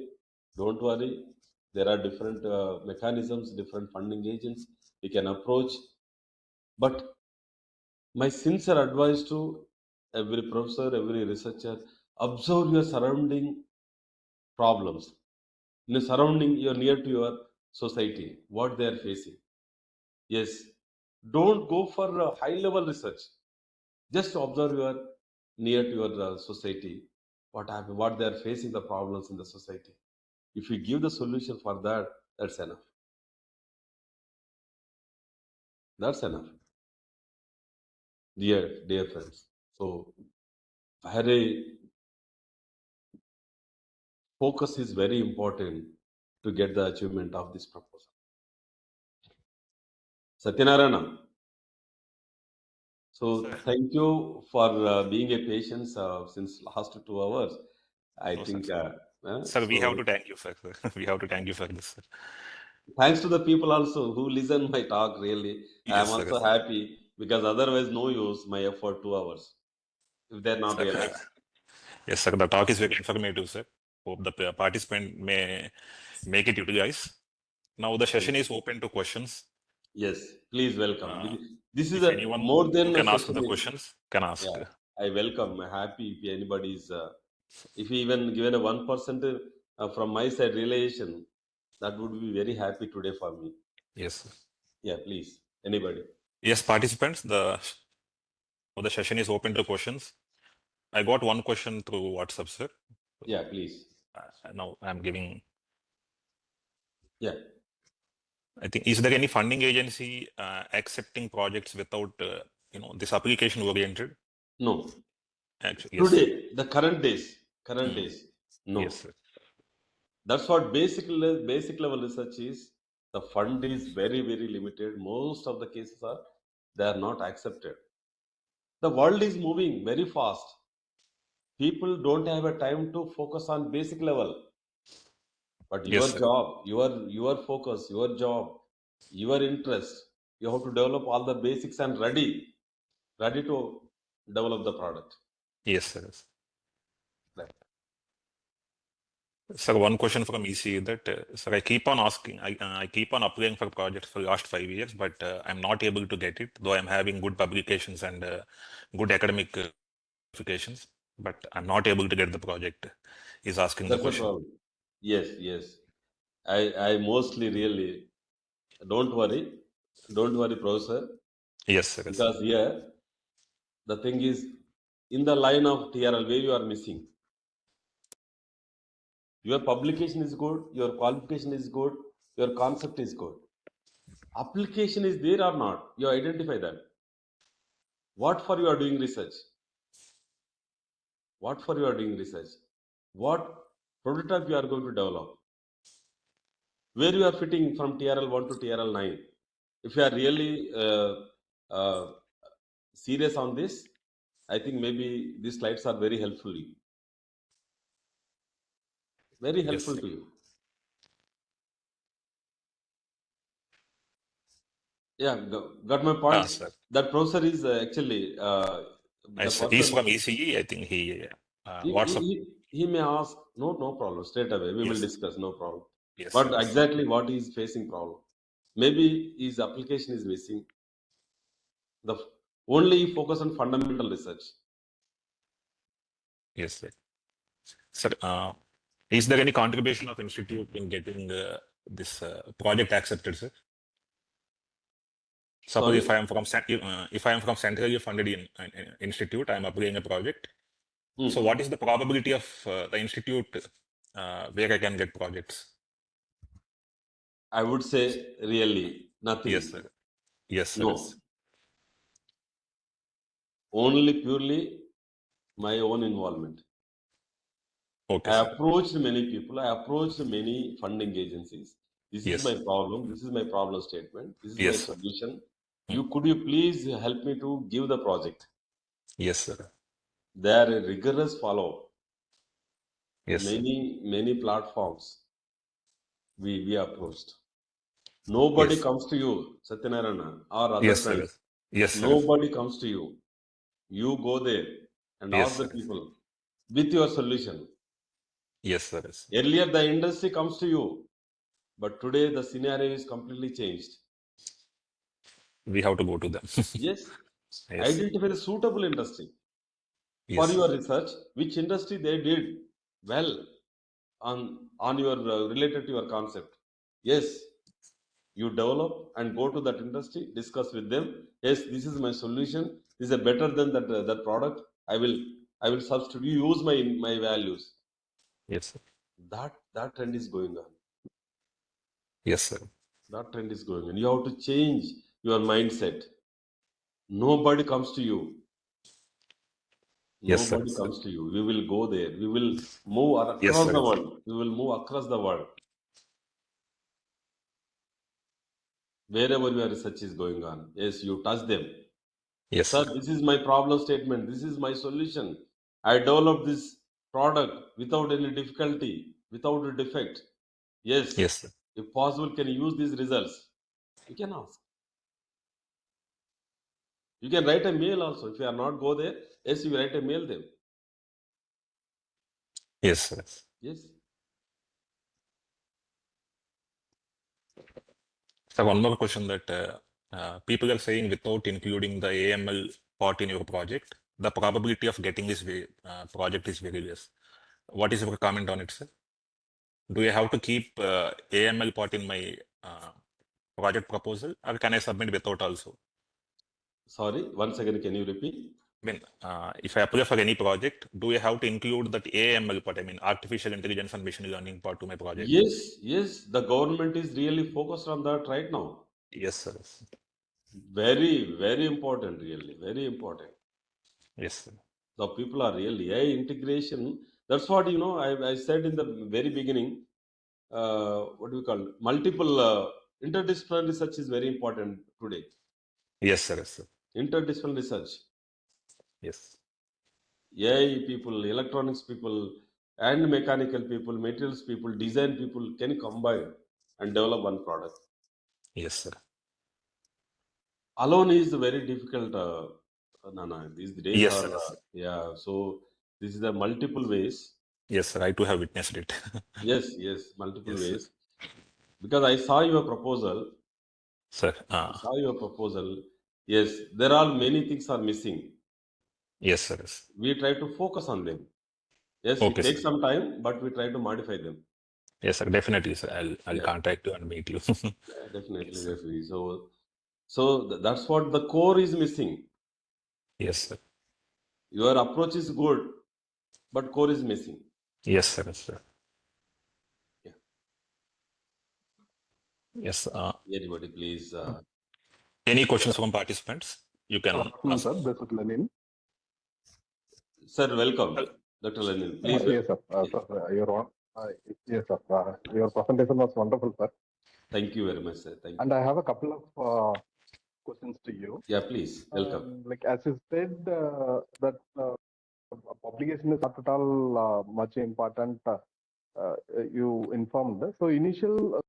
Don't worry, there are different mechanisms, different funding agents we can approach. But my sincere advice to every professor, every researcher, observe your surrounding problems. In the surrounding, you're near to your society, what they are facing. Yes, don't go for high level research. Just observe your near to your society, what they are facing, the problems in the society. If you give the solution for that, that's enough. That's enough, dear friends. So, very focus is very important to get the achievement of this proposal. Satyanarayana. So Sir. thank you for being a patient since last 2 hours. I No, think, sir. Sir, we have to thank you, sir. We have to thank you for this, sir. thanks to the people also who listen my talk. Really, I am Yes, sir. also happy because otherwise no use my effort 2 hours if they're not Sir. realized. Yes, sir. The talk is very informative, sir. Hope the participant may make it utilize. Now the session is open to questions. Yes, please welcome. This is If a anyone more than who a can ask session. the questions can ask. Yeah, I welcome. I'm happy if anybody is, if you even given a 1% from my side realization, that would be very happy today for me. Yes, sir. Yeah, please, anybody. Yes, participants, the session is open to questions. I got one question through WhatsApp, sir. Yeah, please. Now I'm giving. Yeah. I think, is there any funding agency accepting projects without, this application oriented? No. Actually, yes. Today, the current days, no. Yes, sir. That's what basic level research is. The fund is very, very limited. Most of the cases are, they are not accepted. The world is moving very fast. People don't have a time to focus on basic level. But Yes, your sir. job, your focus, your job, your interest, you have to develop all the basics and ready to develop the product. Yes, sir. Yes. Right. Sir, one question from EC that, sir, I keep on asking, I keep on applying for projects for the last 5 years, but I'm not able to get it, though I'm having good publications and good academic qualifications, but I'm not able to get the project. Is asking the That's the question. problem. Yes, yes. I mostly really don't worry, professor, Yes, sir. Yes, sir. because here the thing is in the line of TRL where you are missing. Your publication is good, your qualification is good, your concept is good. Application is there or not? You identify that. What for you are doing research? What for you are doing research? What prototype you are going to develop? Where you are fitting from TRL1 to TRL9? If you are really serious on this, I think maybe these slides are very helpful to you. Very Yes, helpful sir. to you. Yeah, got my point. Sir. That professor is actually the Yes, sir. He's person. from ECE. I think he He, WhatsApp. he may ask, no problem, straight away. We will Yes, discuss, no problem. yes, sir. But Yes, exactly what he is facing problem. Maybe his application is missing. The only focus on fundamental research. yes, sir. Sir, is there any contribution of institute in getting this project accepted, sir? Suppose Sorry. if I am from centrally funded institute, I am applying a project. Hmm. So, what is the probability of the institute where I can get projects? I would say really nothing. Yes, sir. Yes, sir. Yes. No. Only purely my own involvement. Okay, I sir. approached many people. I approached many funding agencies. This is Yes, my sir. problem. This is my problem statement. This is my Yes, sir. solution. Hmm. Could you please help me to give the project? Yes, sir. They are a rigorous follow. Yes, sir. Many platforms we approached. Nobody Yes. comes to you, Satyanarayana, or other Yes, sir. friends. Yes, yes, sir. Nobody comes to you. You go there and Yes, ask the sir. people with your solution. Yes, sir. Yes. Earlier, the industry comes to you, but today the scenario is completely changed. We have to go to them. Yes, Yes. identify the suitable industry for Yes, your sir. research. Which industry they did well on your related to your concept. Yes, you develop and go to that industry, discuss with them. Yes, this is my solution. This is better than that product. I will substitute. You use my values. Yes, sir. That trend is going on. Yes, sir. That trend is going on. You have to change your mindset. Nobody comes to you. Yes, sir. Nobody Yes, sir. comes to you. We will go there. We will move Yes, across sir. the Yes, world. We will move across the world. Wherever your research is going on. Yes, you touch them. yes, Sir, sir. this is my problem statement. This is my solution. I developed this product without any difficulty, without a defect. Yes, Yes, sir. if possible, can you use these results? You can ask. You can write a mail also. If you are not go there, yes, you write a mail them. Yes, sir. Yes. So one more question that people are saying without including the AML part in your project, the probability of getting this project is very less. What is your comment on it, sir? Do I have to keep AML part in my project proposal, or can I submit without also? Sorry, once again, can you repeat? I mean, if I apply for any project, do I have to include that AML part, I mean, artificial intelligence and machine learning part to my project? Yes, yes, the government is really focused on that right now. Yes, sir. Very, very important, really, very important. Yes, sir. The people are really AI integration. That's what I said in the very beginning. what do we call multiple interdisciplinary research is very important today. Yes, sir. Yes, sir. Interdisciplinary research. Yes. AI people, electronics people, and mechanical people, materials people, design people can combine and develop one product. Yes, sir. Alone is very difficult, Nana. These days Yes, are, sir. Yes, sir. yeah. So this is the multiple ways. Yes, sir. I too have witnessed it. Yes, multiple Yes, sir. ways. Because I saw your proposal. Sir. I saw your proposal. Yes, there are many things are missing. Yes, sir. Yes. We try to focus on them. Yes, Okay, it takes sir. some time, but we try to modify them. Yes, sir. Definitely, sir. I'll Yeah, contact you and meet you. definitely, Yes, sir. definitely. So that's what the core is missing. Yes, sir. Your approach is good, but core is missing. Yes, sir. Yes, sir. Yeah. Yes. Anybody, please. Any questions from participants? You can ask. Sir, this is Lenin. Sir, welcome, Dr. Lenin. Please. Yes, sir. Your yes, sir. Your presentation was wonderful, sir. Thank you very much, sir. Thank you. And I have a couple of questions to you. Yeah, please. Welcome. Like as you said, that publication is not at all much important. You informed. So initial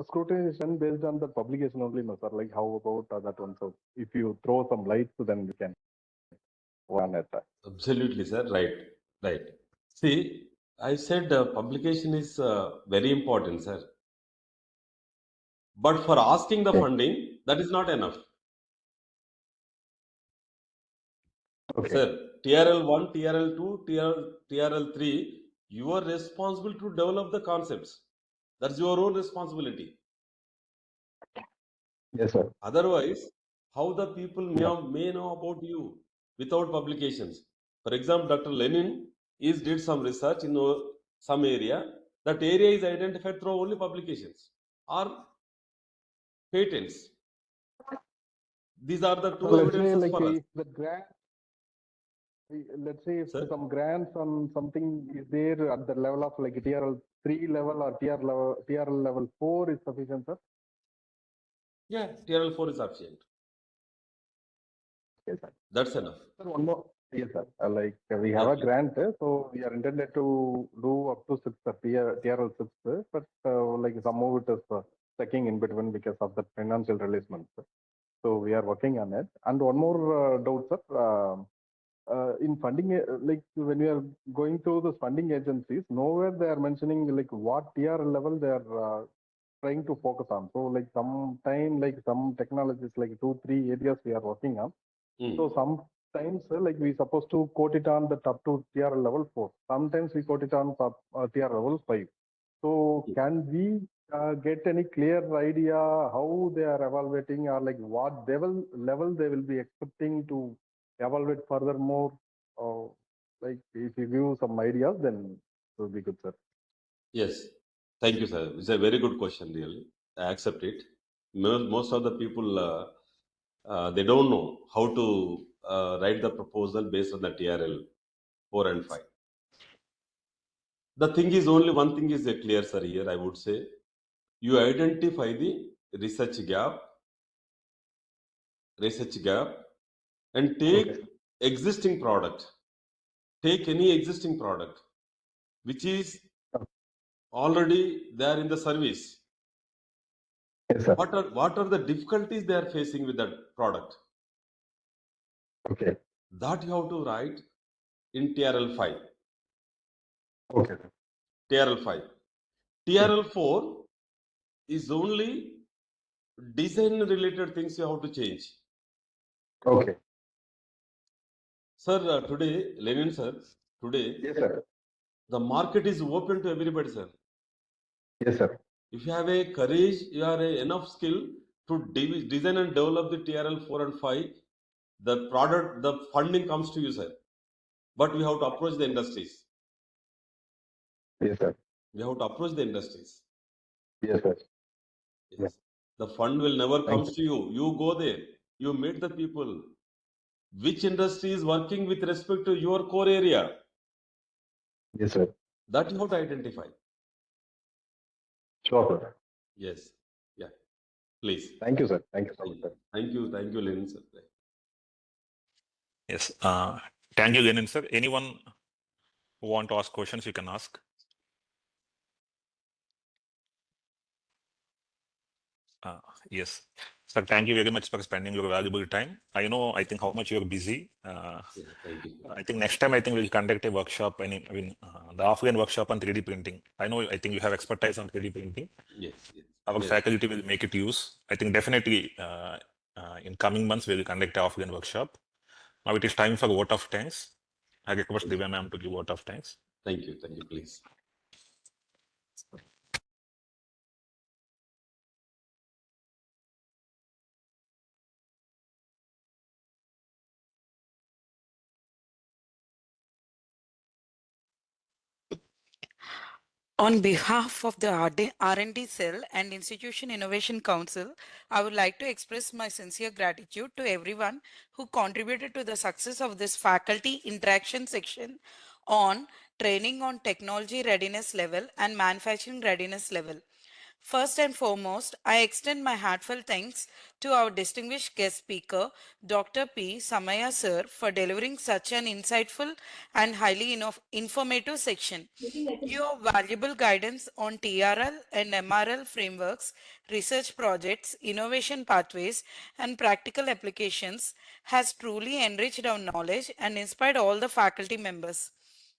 scrutiny is done based on the publication only, no, sir. Like how about that one? So if you throw some light, then we can work on it. Absolutely, sir. Right. See, I said publication is very important, sir. But for asking the funding, that is not enough. Okay. Sir, TRL1, TRL2, TRL3, you are responsible to develop the concepts. That's your own responsibility. Yes, sir. Otherwise, how the people may know about you without publications? For example, Dr. Lenin did some research in some area. That area is identified through only publications or patents. These are the two Let's say evidences like for us. if the grant, let's say if Sir? some grants on something is there at the level of like TRL 3 level or TRL level 4 is sufficient, sir? Yeah, TRL4 is sufficient. Yes, sir. That's enough. Sir, one more. Yes, sir. Like we have a grant, so we are intended to do up to 6 TRL 6, but like some of it is checking in between because of the financial releasement. So we are working on it. And one more doubt, sir. In funding, like when we are going through the funding agencies, nowhere they are mentioning like what TRL level they are trying to focus on. So like sometime like some technologies like 2-3 areas we are working on. So sometimes like we supposed to quote it on the top to TRL level 4. Sometimes we quote it on top TRL level 5. So can we get any clear idea how they are evaluating or like what level they will be expecting to evaluate furthermore? Like if you give some ideas, then it will be good, sir. Yes. Thank you, sir. It's a very good question, really. I accept it. Most of the people, they don't know how to write the proposal based on the TRL 4 and 5. The thing is, only one thing is clear, sir, here, I would say. You identify the research gap, and take existing product. Take any existing product, which is already there in the service. Yes, sir. What are the difficulties they are facing with that product? Okay. That you have to write in TRL 5. Okay. TRL 5. TRL 4 is only design related things you have to change. Okay. Sir, today, Lenin sir, today, Yes, sir. the market is open to everybody, sir. Yes, sir. If you have a courage, you have enough skill to design and develop the TRL 4 and 5, the product, the funding comes to you, sir. But we have to approach the industries. Yes, sir. We have to approach the industries. Yes, sir. Yes. Yeah. The fund will never Thank comes to you. You go there. You meet the people. Which industry is working with respect to your core area? Yes, sir. That you have to identify. Sure, sir. Yes. Yeah. Please. Thank you, sir. Thank you so much, sir. Thank you. Thank you, Lenin sir. Yes. Thank you, Lenin sir. Anyone who want to ask questions, you can ask. Yes. Sir, thank you very much for spending your valuable time. I think how much you're busy. Yeah, thank you. I think next time, I think we'll conduct a workshop, the offline workshop on 3D printing. I think you have expertise on 3D printing. Yes, yes. Our Yes. faculty will make it use. I think definitely in coming months, we will conduct an offline workshop. Now it is time for vote of thanks. I request Divya ma'am to give vote of thanks. Thank you. Thank you, please. On behalf of the R&D Cell and Institution Innovation Council, I would like to express my sincere gratitude to everyone who contributed to the success of this faculty interaction section on training on technology readiness level and manufacturing readiness level. First and foremost, I extend my heartfelt thanks to our distinguished guest speaker, Dr. P. Samaya sir, for delivering such an insightful and highly informative section. Your valuable guidance on TRL and MRL frameworks, research projects, innovation pathways, and practical applications has truly enriched our knowledge and inspired all the faculty members.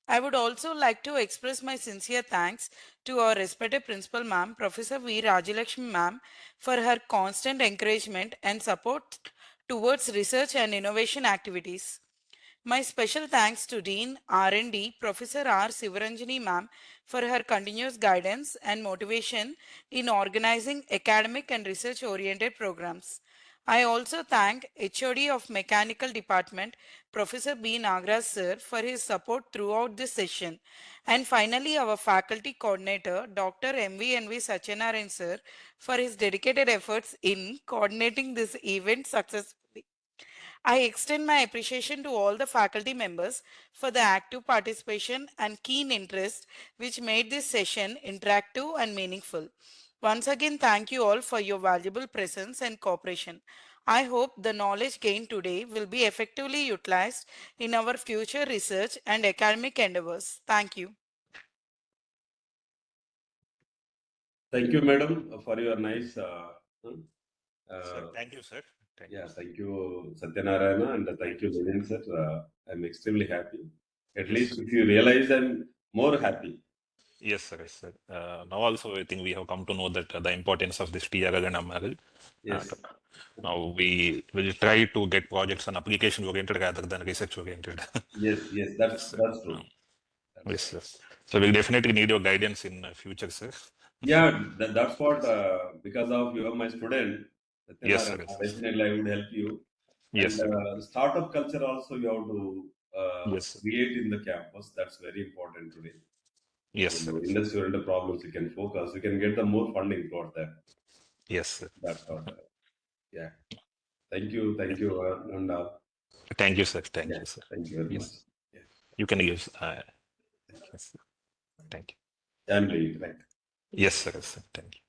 I would also like to express my sincere thanks to our respected principal ma'am, Professor V. Rajalakshmi ma'am, for her constant encouragement and support towards research and innovation activities. My special thanks to Dean R&D Professor R. Sivaranjani ma'am for her continuous guidance and motivation in organizing academic and research oriented programs. I also thank HOD of Mechanical Department Professor B. Nagraj sir for his support throughout this session. And finally our faculty coordinator Dr. MV Satyanarayan sir for his dedicated efforts in coordinating this event successfully. I extend my appreciation to all the faculty members for the active participation and keen interest which made this session interactive and meaningful. Once again, thank you all for your valuable presence and cooperation. I hope the knowledge gained today will be effectively utilized in our future research and academic endeavors. Thank you. Thank you, madam, for your nice. Sir, thank you, sir. Yeah, thank you, Satyanarayana, and thank you, Lenin sir. I'm extremely happy. At Yes, least sir. if you realize, I'm more happy. Yes, sir. Yes, sir. Now also, I think we have come to know that the importance of this TRL and MRL. Yes. Now we will try to get projects on application oriented rather than research oriented. Yes, yes, Yes, sir. that's true. Yes, sir. So we'll definitely need your guidance in future, sir. Yeah, that's what, because of you are my student, Yes, Satyanarayana, sir. Yes, sir. definitely I would help you. Yes, And sir. startup culture also you have to Yes, sir. create in the campus. That's very important today. Yes, sir. So industry-oriented problems you can focus. You can get the more funding for that. Yes, sir. That's what. Yeah. Thank you, and Thank you, sir. Thank yeah, you, sir. thank you very much. Yes, Yeah, you can use. Yes, sir. Thank you. I'm ready. Right. Yes, sir. Yes, sir. Thank you.